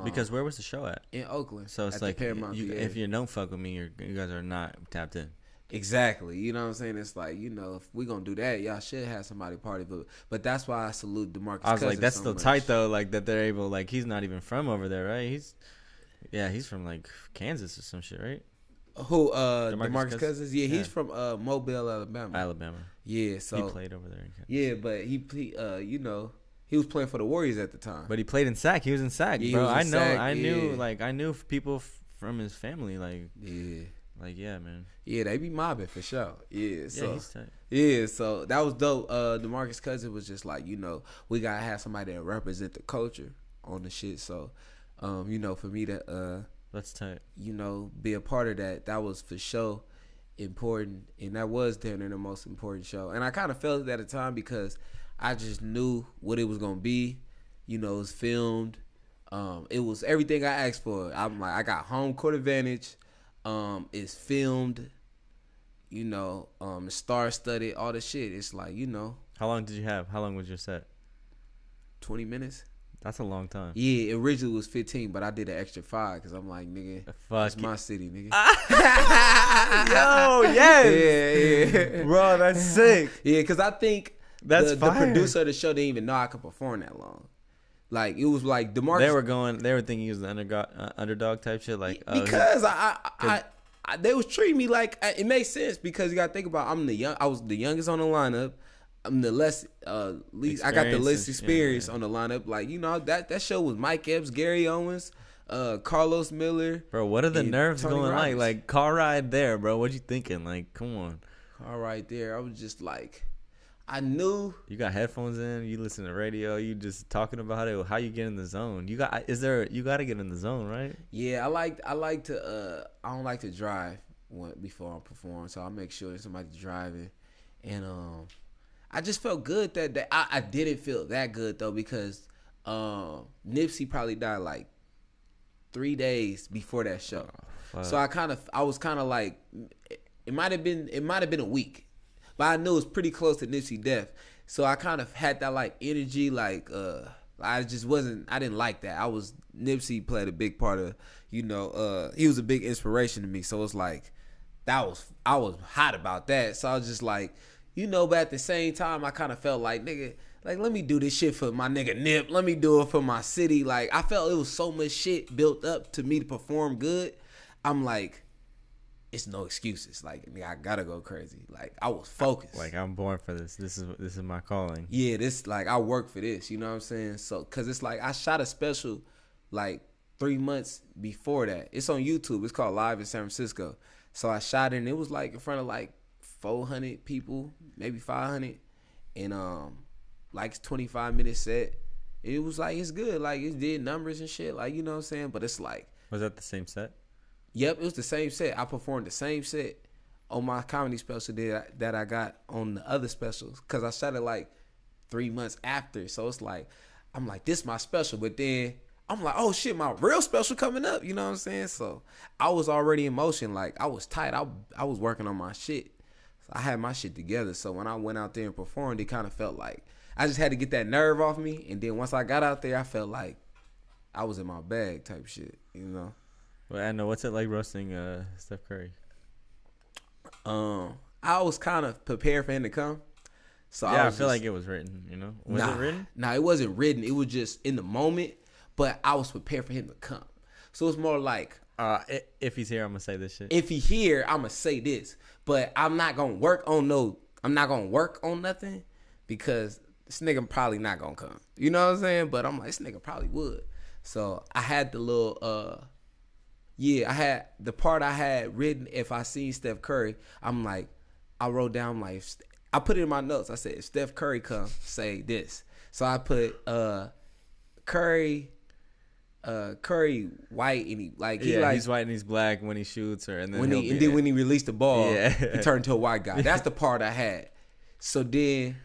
Speaker 1: because where was the show at?
Speaker 2: In Oakland.
Speaker 1: So it's like, if you don't fuck with me, you guys are not tapped in.
Speaker 2: Exactly. You know what I'm saying? It's like, you know, if we gonna do that, y'all should have somebody party. But that's why I salute DeMarcus.
Speaker 1: I was like, that's still tight though. Like, that they're able. Like, he's not even from over there, right? He's from like Kansas or some shit, right?
Speaker 2: Who? DeMarcus Cousins. Yeah, he's from Mobile, Alabama.
Speaker 1: Alabama.
Speaker 2: Yeah, so
Speaker 1: he played over there.
Speaker 2: Yeah, but he you know, he was playing for the Warriors at the time.
Speaker 1: But he played in Sac. He was in Sac,
Speaker 2: Yeah,
Speaker 1: bro.
Speaker 2: he was in Sac,
Speaker 1: I knew people from his family,
Speaker 2: yeah.
Speaker 1: Like, yeah, man.
Speaker 2: Yeah, they be mobbing for sure. Yeah, so
Speaker 1: he's tight.
Speaker 2: yeah, so that was dope. DeMarcus Cousins was just like, you know, we gotta have somebody that represent the culture on the shit. So, you know, for me to
Speaker 1: that's tight.
Speaker 2: You know, be a part of that was for sure important, and that was damn near the most important show. And I kind of felt it at the time because I just knew what it was gonna be. You know, it was filmed. It was everything I asked for. I'm like, I got home court advantage. It's filmed, you know, star-studded, all the shit. It's like, you know.
Speaker 1: How long did you have? How long was your set?
Speaker 2: 20 minutes.
Speaker 1: That's a long time.
Speaker 2: Yeah, it originally was 15, but I did an extra 5 because I'm like, nigga, it's my city, nigga.
Speaker 1: Yo, yes.
Speaker 2: Yeah.
Speaker 1: Bro, that's sick.
Speaker 2: Yeah, because I think the producer of the show didn't even know I could perform that long. Like, it was like DeMarcus.
Speaker 1: They were thinking he was the underdog type shit. Like,
Speaker 2: because they was treating me like, it makes sense because you got to think about, I was the youngest on the lineup. I'm the least I got the least experience on the lineup. Like, you know, that show was Mike Epps, Gary Owens, Carlos Miller.
Speaker 1: Bro, what are the nerves
Speaker 2: Tony
Speaker 1: going
Speaker 2: Roberts.
Speaker 1: like car ride there, bro? What you thinking? Like, come on.
Speaker 2: Car ride there. I was just like, I knew.
Speaker 1: You got headphones in, you listen to radio, you just talking about it. How you get in the zone? You got to get in the zone, right?
Speaker 2: Yeah, I don't like to drive before I perform, so I make sure there's somebody driving. And I just felt good that I didn't feel that good though because Nipsey probably died like 3 days before that show. So I was kind of like, it might have been a week. But I knew it was pretty close to Nipsey death. So I kind of had that like energy, like I didn't like that. Nipsey played a big part of, you know, he was a big inspiration to me. So it's like I was hot about that. So I was just like, you know, but at the same time I kind of felt like, nigga, like, let me do this shit for my nigga Nip. Let me do it for my city. Like, I felt it was so much shit built up to me to perform good. I'm like, it's no excuses. Like, nigga, I gotta go crazy. Like, I was focused.
Speaker 1: Like, I'm born for this. This is my calling.
Speaker 2: Yeah, like, I work for this. You know what I'm saying? So, cause it's like I shot a special like 3 months before that. It's on YouTube. It's called Live in San Francisco. So I shot it and it was like in front of like 400 people, maybe 500, and like 25-minute set. It was like, it's good. Like, it did numbers and shit. Like, you know what I'm saying? But it's like,
Speaker 1: was that the same set?
Speaker 2: Yep, it was the same set. I performed the same set on my comedy special that I got on the other specials because I shot it like 3 months after. So it's like, I'm like, this is my special. But then I'm like, oh shit, my real special coming up. You know what I'm saying? So I was already in motion. Like, I was tight. I was working on my shit. So I had my shit together. So when I went out there and performed, it kind of felt like I just had to get that nerve off me. And then once I got out there, I felt like I was in my bag type shit, you know?
Speaker 1: Well, I know. What's it like roasting Steph Curry?
Speaker 2: I was kind of prepared for him to come. So
Speaker 1: yeah, I feel like it was written, you know? Was it written?
Speaker 2: Nah, it wasn't written. It was just in the moment, but I was prepared for him to come. So it's more like,
Speaker 1: if he's here, I'm going to say this shit.
Speaker 2: If he here, I'm going to say this. But I'm not going to work on nothing because this nigga probably not going to come. You know what I'm saying? But I'm like, this nigga probably would. So I had the little, I had the part I had written. If I seen Steph Curry, I'm like, I wrote down like, I put it in my notes. I said, if Steph Curry come, say this. So I put Curry white and
Speaker 1: he's white and he's black when he shoots her, and then
Speaker 2: when he released the ball, he turned to a white guy. That's the part I had. So then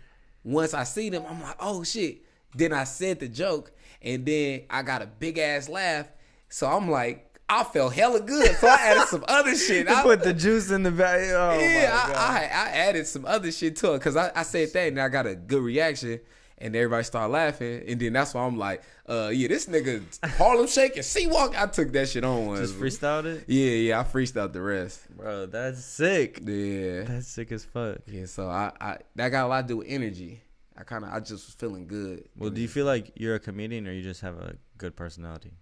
Speaker 2: once I see them, I'm like, oh shit. Then I said the joke, and then I got a big ass laugh. So I'm like, I felt hella good. So I added some other shit.
Speaker 1: I put the juice in the bag. Oh
Speaker 2: yeah, I added some other shit to it because I said that and I got a good reaction. And everybody started laughing. And then that's why I'm like, this nigga Harlem Shake and C-Walk. I took that shit on.
Speaker 1: Just freestyled it?
Speaker 2: Yeah, I freestyled the rest.
Speaker 1: Bro, that's sick.
Speaker 2: Yeah.
Speaker 1: That's sick as fuck.
Speaker 2: Yeah, so I that got a lot to do with energy. I just was feeling good.
Speaker 1: Well, do you feel like you're a comedian or you just have a good personality?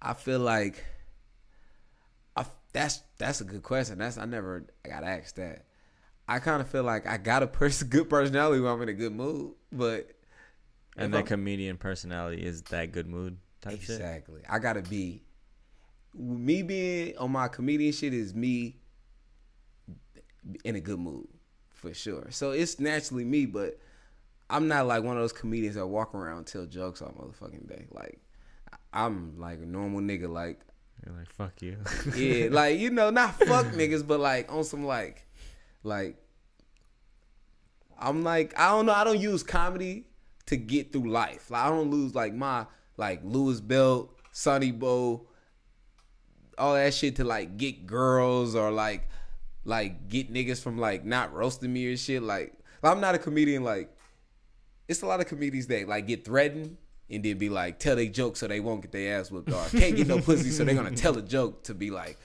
Speaker 2: I feel like That's a good question. I never got asked that. I kind of feel like I got a good personality when I'm in a good mood, but
Speaker 1: and that comedian personality is that good mood type shit.
Speaker 2: Exactly. I gotta be me being on my comedian shit is me in a good mood for sure. So it's naturally me, but I'm not like one of those comedians that walk around and tell jokes all motherfucking day. Like I'm like a normal nigga. Like
Speaker 1: you're like fuck you.
Speaker 2: Yeah, like not fuck niggas, but like on some like I'm like I don't know. I don't use comedy to get through life. Like I don't lose like my like Louis Belt, Sonnie Bo, all that shit to like get girls or like get niggas from like not roasting me or shit. Like I'm not a comedian. Like it's a lot of comedians that like get threatened and then be like tell they joke so they won't get their ass whipped, or can't get no pussy so they're gonna tell a joke to be like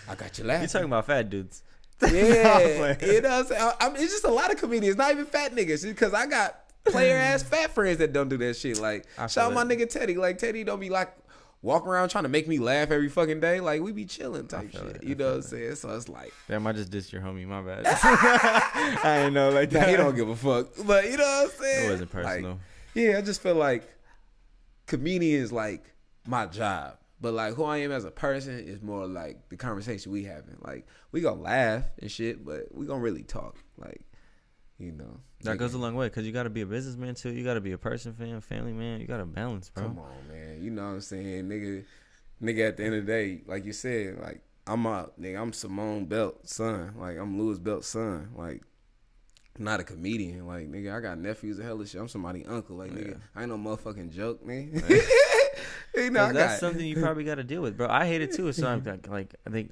Speaker 2: I got you laughing.
Speaker 1: You talking about fat dudes?
Speaker 2: Yeah, it's just a lot of comedians, not even fat niggas, because I got player ass fat friends that don't do that shit. Like shout out my nigga Teddy. Like Teddy don't be like walking around trying to make me laugh every fucking day. Like we be chilling type shit. You know what I'm saying? So it's like,
Speaker 1: damn, I just dissed your homie. My bad. I ain't know like that.
Speaker 2: Nah, he don't give a fuck. But you know what I'm saying?
Speaker 1: It wasn't personal.
Speaker 2: Like, yeah, I just feel like comedian is like my job. But like who I am as a person is more like the conversation we having. Like we gonna laugh and shit, but we gonna really talk. Like,
Speaker 1: that goes a long way, because you got to be a businessman too. You got to be a person, family man. You got to balance, bro.
Speaker 2: Come on, man. You know what I'm saying, nigga. At the end of the day, like you said, like I'm Simone Belt's son. Like I'm Louis Belt's son. Like I'm not a comedian. Like nigga, I got nephews and hella shit. I'm somebody's uncle. Like nigga, I ain't no motherfucking joke, man.
Speaker 1: That's something you probably got to deal with, bro. I hate it too. So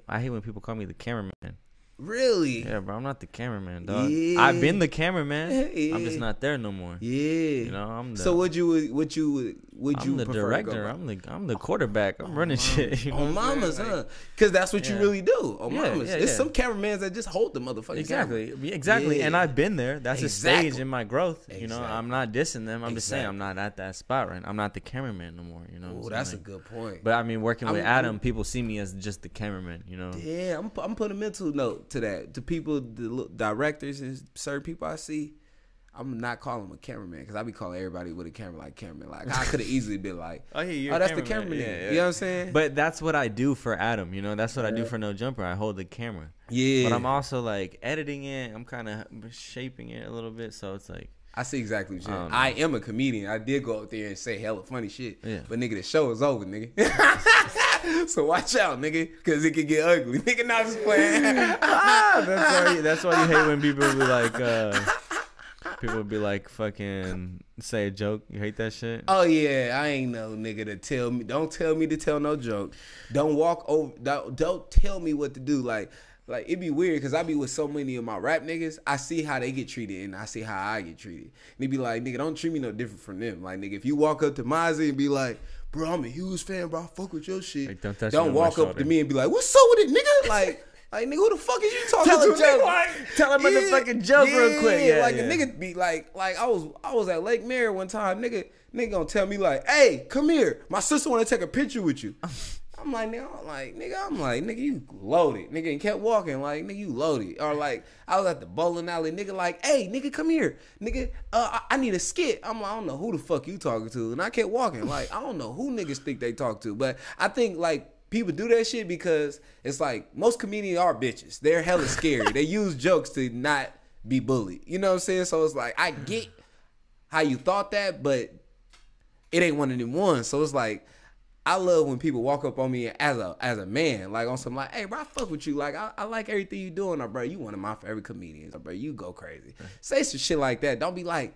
Speaker 1: I hate when people call me the cameraman.
Speaker 2: Really?
Speaker 1: Yeah, bro. I'm not the cameraman, dog. Yeah. I've been the cameraman. Yeah. I'm just not there no more.
Speaker 2: Yeah.
Speaker 1: I'm the.
Speaker 2: So would you
Speaker 1: I'm the director. I'm the quarterback. I'm running shit.
Speaker 2: On mamas, huh? Because that's what you really do. On mamas. There's some cameramans that just hold the motherfucking
Speaker 1: exactly.
Speaker 2: camera.
Speaker 1: Exactly. Yeah. And I've been there. That's a stage in my growth. I'm not dissing them. I'm just saying I'm not at that spot right now. I'm not the cameraman no more.
Speaker 2: Oh, that's a good point.
Speaker 1: But I mean, working with Adam, people see me as just the cameraman.
Speaker 2: Yeah, I'm putting a mental note to that, to people, the directors and certain people I see. I'm not calling him a cameraman, because I be calling everybody with a camera like cameraman. Like I could have easily been like, oh, that's the cameraman. Yeah. You know what I'm saying?
Speaker 1: But that's what I do for Adam. That's what I do for No Jumper. I hold the camera.
Speaker 2: Yeah.
Speaker 1: But I'm also like editing it. I'm kind of shaping it a little bit. So it's like,
Speaker 2: I see exactly what you're saying. I am a comedian. I did go up there and say hella funny shit. Yeah. But nigga, the show is over, nigga. So watch out, nigga, because it can get ugly. Nigga, not just playing.
Speaker 1: That's why you hate when people be like, fucking say a joke. You hate that shit?
Speaker 2: Oh yeah, I ain't no nigga to tell me. Don't tell me to tell no joke. Don't walk over. Don't tell me what to do. Like it be weird, because I be with so many of my rap niggas. I see how they get treated and I see how I get treated. And it be like, nigga, don't treat me no different from them. Like nigga, if you walk up to Mozzie and be like, bro, I'm a huge fan, bro, I fuck with your shit. Like, don't walk up to me and be like, what's up with it, nigga? Like nigga, who the fuck is you talking to?
Speaker 1: Tell him the fucking joke real quick. Yeah,
Speaker 2: like a nigga be like I was at Lake Mary one time. Nigga gonna tell me like, hey, come here. My sister wanna take a picture with you. I'm like, nigga, you loaded. Nigga, and kept walking like, nigga, you loaded. Or like, I was at the bowling alley. Nigga like, hey, nigga, come here. Nigga, I need a skit. I'm like, I don't know who the fuck you talking to. And I kept walking. Like, I don't know who niggas think they talk to. But I think like, people do that shit because it's like most comedians are bitches. They're hella scary. They use jokes to not be bullied. You know what I'm saying? So it's like, I get how you thought that, but it ain't one of them ones. So it's like, I love when people walk up on me as a man, like on some like, hey bro, I fuck with you. Like I like everything you doing, or bro, you one of my favorite comedians, or bro, you go crazy. Say some shit like that. Don't be like,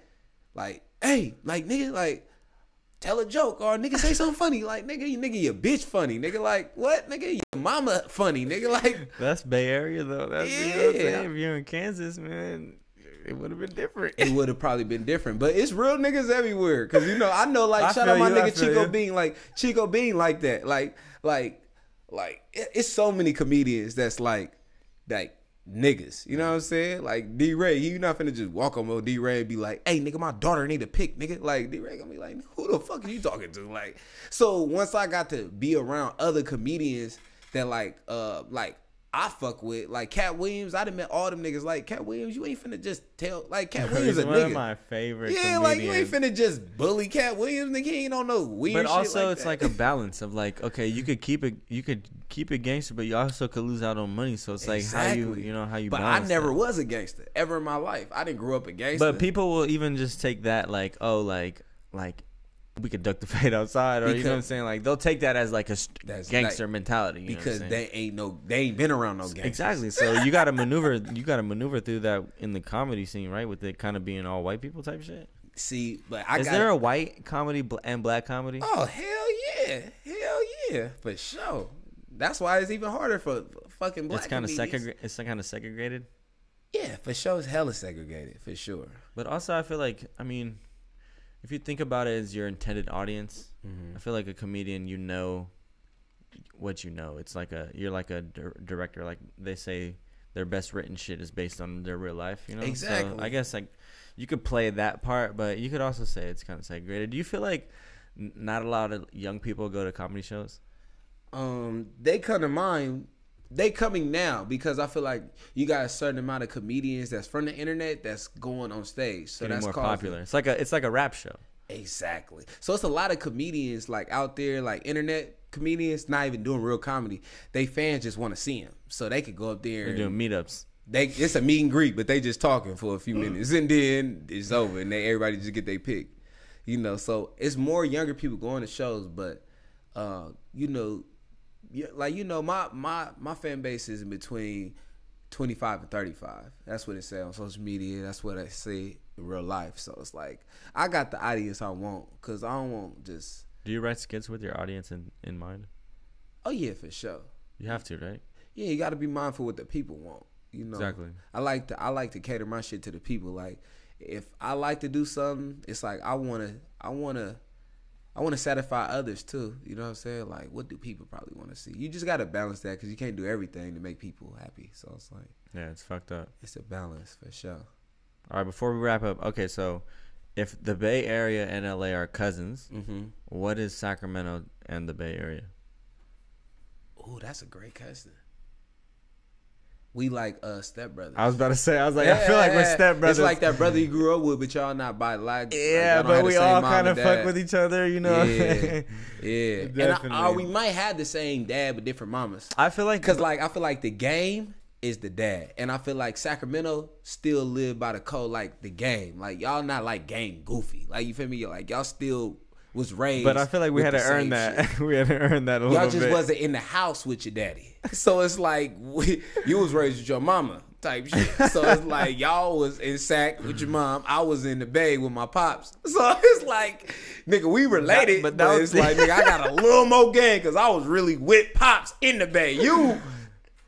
Speaker 2: hey, like nigga, like tell a joke, or nigga say something funny. Like nigga, your bitch funny. Nigga, like what? Nigga, your mama funny. Nigga, like
Speaker 1: that's Bay Area though. That's you know what I'm saying? If you're in Kansas, man, it would have been different.
Speaker 2: It would have probably been different, but it's real niggas everywhere. Cause I know, like shout out my nigga Chico Bean, like that. Like it's so many comedians that's like niggas. You know what I'm saying? Like D-Ray, you not finna just walk on D-Ray and be like, hey nigga, my daughter need a pic, nigga. Like D-Ray gonna be like, who the fuck are you talking to? Like, so once I got to be around other comedians that like I fuck with, like Cat Williams. I done met all them niggas. Like Cat Williams, you ain't finna just tell like Cat Williams a
Speaker 1: one
Speaker 2: nigga.
Speaker 1: of my favorite.
Speaker 2: Yeah,
Speaker 1: comedians.
Speaker 2: like you ain't finna just bully Cat Williams. Nigga, he ain't on no weird.
Speaker 1: But also,
Speaker 2: shit like
Speaker 1: it's
Speaker 2: that.
Speaker 1: like a balance of like, okay, you could keep it gangster, but you also could lose out on money. So it's like how you.
Speaker 2: But I never was a gangster ever in my life. I didn't grow up a gangster.
Speaker 1: But people will even just take that like, oh, like we could duck the fade outside, or you know what I'm saying? Like they'll take that as like a gangster mentality, because
Speaker 2: they ain't been around no gangsters.
Speaker 1: Exactly. So you gotta maneuver through that in the comedy scene, right? With it kind of being all white people type shit.
Speaker 2: See, but
Speaker 1: is there a white comedy and black comedy?
Speaker 2: Oh hell yeah, for sure. That's why it's even harder for fucking black. It's kind
Speaker 1: of segregated.
Speaker 2: Yeah, for sure, it's hella segregated for sure.
Speaker 1: But also, I feel like, I mean, if you think about it as your intended audience, I feel like a comedian, you know what you know. It's like you're like a director. Like they say, their best written shit is based on their real life. You know,
Speaker 2: exactly.
Speaker 1: So I guess like you could play that part, but you could also say it's kind of segregated. Do you feel like not a lot of young people go to comedy shows?
Speaker 2: They come to mind. They coming now because I feel like you got a certain amount of comedians that's from the internet that's going on stage. So
Speaker 1: getting
Speaker 2: that's
Speaker 1: more popular. It's like a rap show.
Speaker 2: Exactly. So it's a lot of comedians like out there, like internet comedians, not even doing real comedy. They fans just want to see them, so they could go up there.
Speaker 1: They're doing meetups.
Speaker 2: It's a meet and greet, but they just talking for a few minutes and then it's over, and everybody just get their pick. You know, so it's more younger people going to shows, but my fan base is in between 25 and 35. That's what it says on social media. That's what I see in real life. So it's like I got the audience I want, because I don't want just.
Speaker 1: Do you write skits with your audience in mind?
Speaker 2: Oh yeah, for sure.
Speaker 1: You have to, right?
Speaker 2: Yeah, you got to be mindful what the people want. You know,
Speaker 1: exactly.
Speaker 2: I like to cater my shit to the people. Like if I like to do something, it's like I wanna satisfy others too. You know what I'm saying? Like, what do people probably want to see? You just got to balance that, because you can't do everything to make people happy. So it's like,
Speaker 1: yeah, it's fucked up.
Speaker 2: It's a balance for sure.
Speaker 1: All right, before we wrap up, okay, so if the Bay Area and LA are cousins, what is Sacramento and the Bay Area?
Speaker 2: Oh, that's a great cousin. We like stepbrothers.
Speaker 1: I was about to say, I feel like we're stepbrothers.
Speaker 2: It's like that brother you grew up with, but y'all not by like.
Speaker 1: Yeah, but we all kind of fuck with each other, you know.
Speaker 2: Yeah. Definitely. And we might have the same dad but different mamas.
Speaker 1: I feel like,
Speaker 2: because like I feel like the game is the dad, and I feel like Sacramento still live by the code like the game. Like y'all not like game goofy. Like you feel me? Like y'all still was raised.
Speaker 1: But I feel like we had to earn that. We had to earn that a little bit.
Speaker 2: Y'all just wasn't in the house with your daddy. So it's like you was raised with your mama type shit. So it's like y'all was in Sac with your mom. I was in the Bay with my pops. So it's like, nigga, we related. But it's like, nigga, I got a little more game because I was really with pops in the Bay.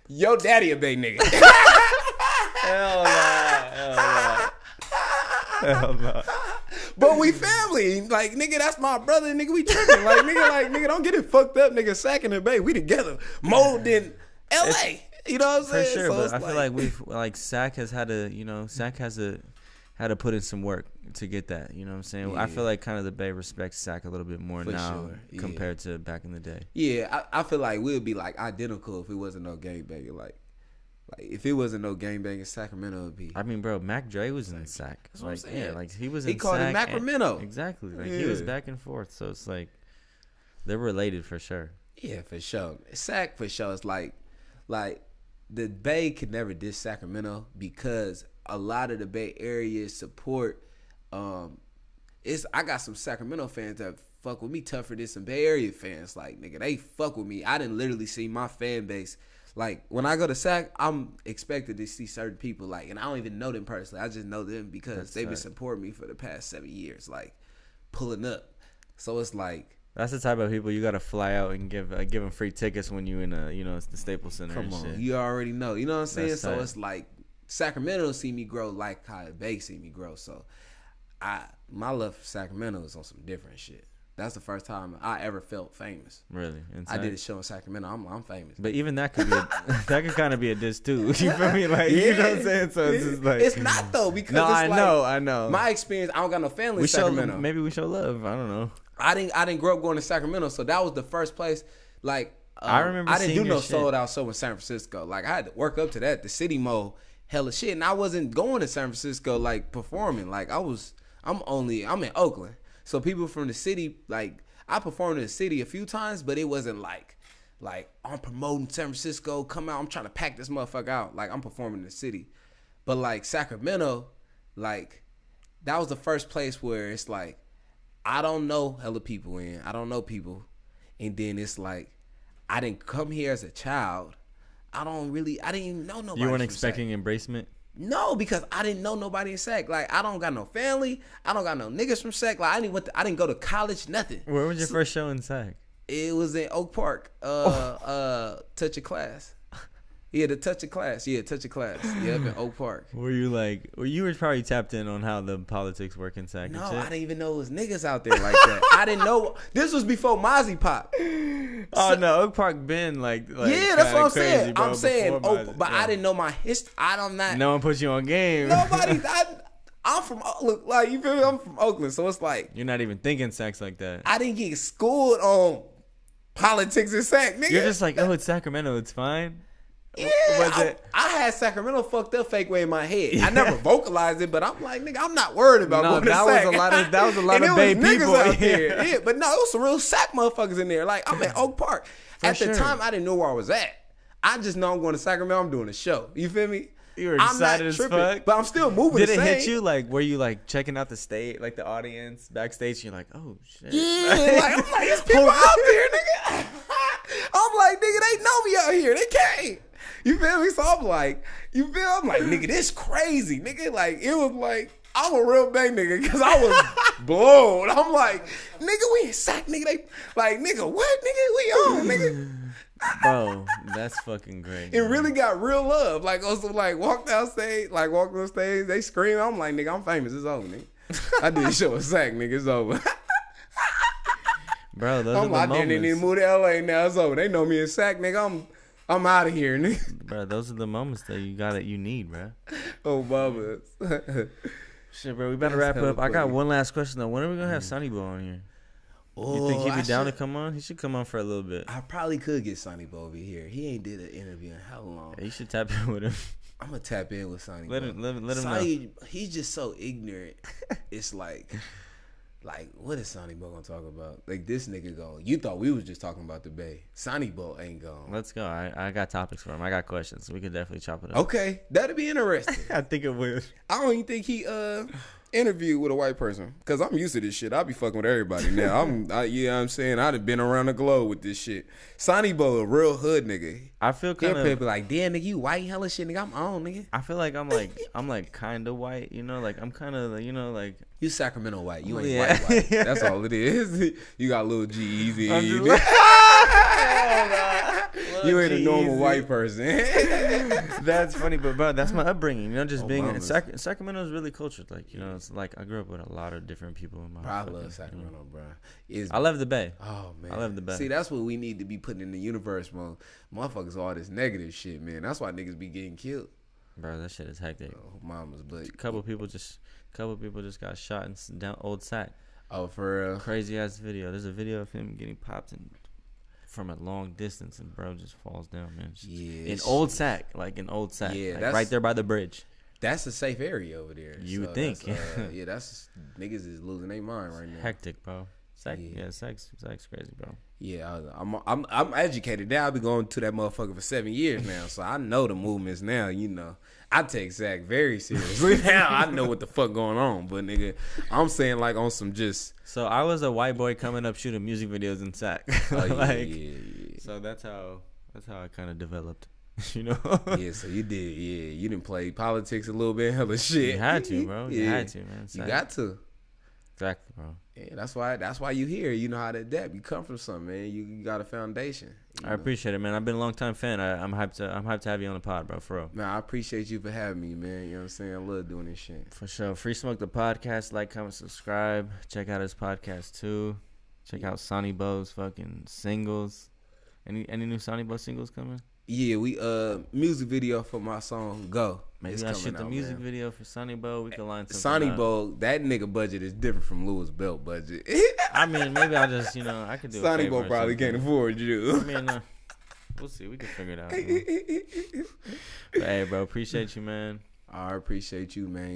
Speaker 2: Your daddy a Bay nigga.
Speaker 1: Hell no. Hell no.
Speaker 2: But we family. Like, nigga, that's my brother. Nigga, we tripping. Nigga, don't get it fucked up. Nigga, Sac and the Bay, we together. More than L.A. You know what I'm saying?
Speaker 1: For sure,
Speaker 2: so
Speaker 1: but I feel like we've, like, Sac has had to, Sac had to put in some work to get that. You know what I'm saying? Yeah. I feel like kind of the Bay respects Sac a little bit more now compared to back in the day.
Speaker 2: Yeah, I feel like we'd be, like, identical if it wasn't no gangbanging. Like, if it wasn't no gangbang in Sacramento, it'd be.
Speaker 1: I mean, bro, Mac Dre was in Sac.
Speaker 2: That's what I'm saying.
Speaker 1: Yeah, like he was in Sac.
Speaker 2: He called it Sacramento.
Speaker 1: Exactly. Like he was back and forth. So it's like they're related for sure.
Speaker 2: Yeah, for sure. Sac for sure. It's like the Bay could never diss Sacramento because a lot of the Bay Area support. I got some Sacramento fans that fuck with me tougher than some Bay Area fans. Like, nigga, they fuck with me. I didn't literally see my fan base. Like, when I go to Sac, I'm expected to see certain people, like, and I don't even know them personally. I just know them because they've been supporting me for the past 7 years, like, pulling up. So it's like.
Speaker 1: That's the type of people you got to fly out and give them free tickets when you in it's the Staples Center.
Speaker 2: Come on, shit. You already know. You know what I'm saying? That's so tight. It's like Sacramento see me grow like how the Bay see me grow. So my love for Sacramento is on some different shit. That's the first time I ever felt famous.
Speaker 1: Really?
Speaker 2: I did a show in Sacramento. I'm famous.
Speaker 1: But even that could be that could kind of be a diss too. You feel me? Like, you know what I'm saying? So it's just like,
Speaker 2: it's not though, because
Speaker 1: no,
Speaker 2: it's
Speaker 1: I know.
Speaker 2: My experience, I don't got no family in Sacramento.
Speaker 1: Maybe we show love. I don't know.
Speaker 2: I didn't grow up going to Sacramento, so that was the first place. Like
Speaker 1: I remember
Speaker 2: I didn't do
Speaker 1: seeing your
Speaker 2: no
Speaker 1: shit.
Speaker 2: sold out show in San Francisco. Like I had to work up to that. The city mode, hella shit, and I wasn't going to San Francisco like performing. Like I'm in Oakland, so people from the city, like I performed in the city a few times, but it wasn't like I'm promoting San Francisco. Come out, I'm trying to pack this motherfucker out. Like I'm performing in the city, but like Sacramento, like that was the first place where it's like I don't know hella people in. I don't know people, and then it's like. I didn't come here as a child. I didn't even know nobody.
Speaker 1: You weren't expecting embracement?
Speaker 2: No, because I didn't know nobody in Sac. Like I don't got no family. I don't got no niggas from Sac. Like I didn't go to college. Nothing.
Speaker 1: Where was your first show in Sac?
Speaker 2: It was in Oak Park. Touch of Class. Yeah, the Touch of Class. Yeah, Touch of Class. Yeah, up in Oak Park.
Speaker 1: Were you like? Well, you were probably tapped in on how the politics work in Sac.
Speaker 2: No, I didn't even know it was niggas out there like that. I didn't know. This was before Mozzie Pop.
Speaker 1: Oh no, Oak Park been like
Speaker 2: yeah, that's what I'm
Speaker 1: crazy,
Speaker 2: saying.
Speaker 1: bro,
Speaker 2: I'm saying,
Speaker 1: Mozzie,
Speaker 2: but
Speaker 1: yeah.
Speaker 2: I didn't know my history. I'm not.
Speaker 1: No one put you on game.
Speaker 2: Nobody. I'm from look like you feel me. I'm from Oakland, so it's like
Speaker 1: You're not even thinking sex like that.
Speaker 2: I didn't get schooled on politics in Sac, nigga.
Speaker 1: You're just like, oh, it's Sacramento, it's fine.
Speaker 2: Yeah,
Speaker 1: Was it?
Speaker 2: I had Sacramento fucked up fake way in my head. I never vocalized it, but I'm like, nigga, I'm not worried about going to Sac.
Speaker 1: That was a lot
Speaker 2: and
Speaker 1: of
Speaker 2: it
Speaker 1: Bay
Speaker 2: was niggas
Speaker 1: people
Speaker 2: out there. Yeah, but no, it was some real Sac motherfuckers in there. Like I'm at Oak Park. At the
Speaker 1: sure.
Speaker 2: time, I didn't know where I was at. I just know I'm going to Sacramento. I'm doing a show. You feel me?
Speaker 1: You were
Speaker 2: I'm
Speaker 1: excited
Speaker 2: not
Speaker 1: as
Speaker 2: tripping,
Speaker 1: fuck.
Speaker 2: but I'm still moving.
Speaker 1: Did
Speaker 2: the
Speaker 1: it
Speaker 2: same.
Speaker 1: hit you? Like, were you like checking out the stage, like the audience backstage? And you're like, oh shit.
Speaker 2: Yeah, like I'm like, there's people out there, nigga. I'm like, nigga, they know me out here. They can't. You feel me? So I'm like, I'm like, nigga, this crazy, nigga. Like, it was like, I'm a real bang nigga because I was blown. I'm like, nigga, we in Sac, nigga. They like, nigga, what, nigga? We on, nigga.
Speaker 1: Bro, that's fucking great.
Speaker 2: It really got real love. Like, also, like, walked on stage, they scream. I'm like, nigga, I'm famous. It's over, nigga. I did a show in Sac, nigga. It's over.
Speaker 1: Bro, those
Speaker 2: I'm
Speaker 1: are
Speaker 2: out
Speaker 1: the
Speaker 2: there and they
Speaker 1: moments.
Speaker 2: move to LA now. It's over. They know me in Sac, nigga. I'm out of here, nigga.
Speaker 1: Bro, those are the moments that you need, bro.
Speaker 2: Oh, Bubba.
Speaker 1: Shit, bro, we better
Speaker 2: That's
Speaker 1: wrap
Speaker 2: hella
Speaker 1: up. I got
Speaker 2: funny.
Speaker 1: one last question though. When are we gonna have Sonnie Bo on here? You think he'd be down to come on? He should come on for a little bit.
Speaker 2: I probably could get Sonnie Bo over here. He ain't did an interview in how long?
Speaker 1: Yeah, you should tap in with him.
Speaker 2: I'm gonna tap in with Sonnie.
Speaker 1: Let
Speaker 2: Bo.
Speaker 1: him know.
Speaker 2: Sonnie, he's just so ignorant. It's like what is Sonnie Bo gonna talk about? Like this nigga going. You thought we was just talking about the Bay. Sonnie Bo ain't gone.
Speaker 1: Let's go. I got topics for him. I got questions. We could definitely chop it up.
Speaker 2: Okay, that'd be interesting.
Speaker 1: I think it will.
Speaker 2: I don't even think he interviewed with a white person because I'm used to this shit. I be fucking with everybody now. You know what I'm saying? I'd have been around the globe with this shit. Sonnie Bo, a real hood nigga.
Speaker 1: I feel kind
Speaker 2: He'll
Speaker 1: of
Speaker 2: be like, damn nigga, you white hella shit, nigga. I'm on, nigga.
Speaker 1: I feel like I'm like kind of white, you know, like I'm kind of, you know, like
Speaker 2: You Sacramento white. You ain't
Speaker 1: Yeah.
Speaker 2: white. That's all it is. You got little G's.
Speaker 1: I'm
Speaker 2: You
Speaker 1: just
Speaker 2: ain't a normal white person.
Speaker 1: That's funny, but bro, that's my upbringing. You know, just being
Speaker 2: mamas.
Speaker 1: Sacramento is really cultured. Like, you know, it's like I grew up with a lot of different people in my.
Speaker 2: Bro, I
Speaker 1: fucking-
Speaker 2: love Sacramento, bro.
Speaker 1: I love the Bay.
Speaker 2: Oh man,
Speaker 1: I love the Bay.
Speaker 2: See, that's what we need to be putting in the universe, bro. Motherfuckers, all this negative shit, man. That's why niggas be getting killed.
Speaker 1: Bro, that shit is hectic.
Speaker 2: Oh, mamas, but
Speaker 1: A couple people just got shot in down Old Sac.
Speaker 2: oh, for real.
Speaker 1: Crazy ass video. There's a video of him getting popped from a long distance, and bro just falls down, man.
Speaker 2: Yeah,
Speaker 1: In Old Sac, like in Old Sac,
Speaker 2: Yeah,
Speaker 1: like
Speaker 2: that's-
Speaker 1: right there by the bridge.
Speaker 2: That's a safe area over there.
Speaker 1: You would think.
Speaker 2: That's, yeah, that's niggas is losing their mind right now.
Speaker 1: Hectic, bro. Sac,
Speaker 2: Yeah.
Speaker 1: yeah, Sac's crazy, bro.
Speaker 2: Yeah, I'm educated now. I've been going to that motherfucker for 7 years now, so I know the movements now. You know, I take Sac very seriously now. I know what the fuck going on, but nigga, I'm saying like on some just.
Speaker 1: So I was a white boy coming up shooting music videos in Sac.
Speaker 2: Oh, yeah,
Speaker 1: like,
Speaker 2: yeah.
Speaker 1: so that's how I kind of developed. You know.
Speaker 2: Yeah, so you did. Yeah, you didn't play politics a little bit, hella shit.
Speaker 1: You had to, bro. You
Speaker 2: Yeah.
Speaker 1: had to, man.
Speaker 2: You
Speaker 1: Sac.
Speaker 2: got to.
Speaker 1: Exactly, bro.
Speaker 2: Yeah, that's why you here. You know how to adapt. You come from something, man. You got a foundation. You
Speaker 1: I
Speaker 2: know?
Speaker 1: appreciate it, man. I've been a long time fan. I'm hyped to have you on the pod, bro. For real.
Speaker 2: Man, I appreciate you for having me, man. You know what I'm saying? I love doing this shit.
Speaker 1: For sure. Free Smoke the podcast. Like, comment, subscribe. Check out his podcast too. Check out Sonnie Bo's fucking singles. Any new Sonnie Bo singles coming?
Speaker 2: Yeah, we music video for my song Go.
Speaker 1: Maybe
Speaker 2: It's
Speaker 1: I
Speaker 2: coming
Speaker 1: shoot the
Speaker 2: out,
Speaker 1: music
Speaker 2: man.
Speaker 1: video for Sonnie Bo. We can line something
Speaker 2: Sonnie
Speaker 1: up.
Speaker 2: Bo, that nigga budget is different from Louis Belt budget.
Speaker 1: I mean, maybe I'll just, I could do a
Speaker 2: Sonnie
Speaker 1: favor
Speaker 2: Bo
Speaker 1: or
Speaker 2: probably
Speaker 1: something.
Speaker 2: can't afford you.
Speaker 1: I mean, We'll see. We can figure it out. But, hey, bro, appreciate you, man.
Speaker 2: I appreciate you, man.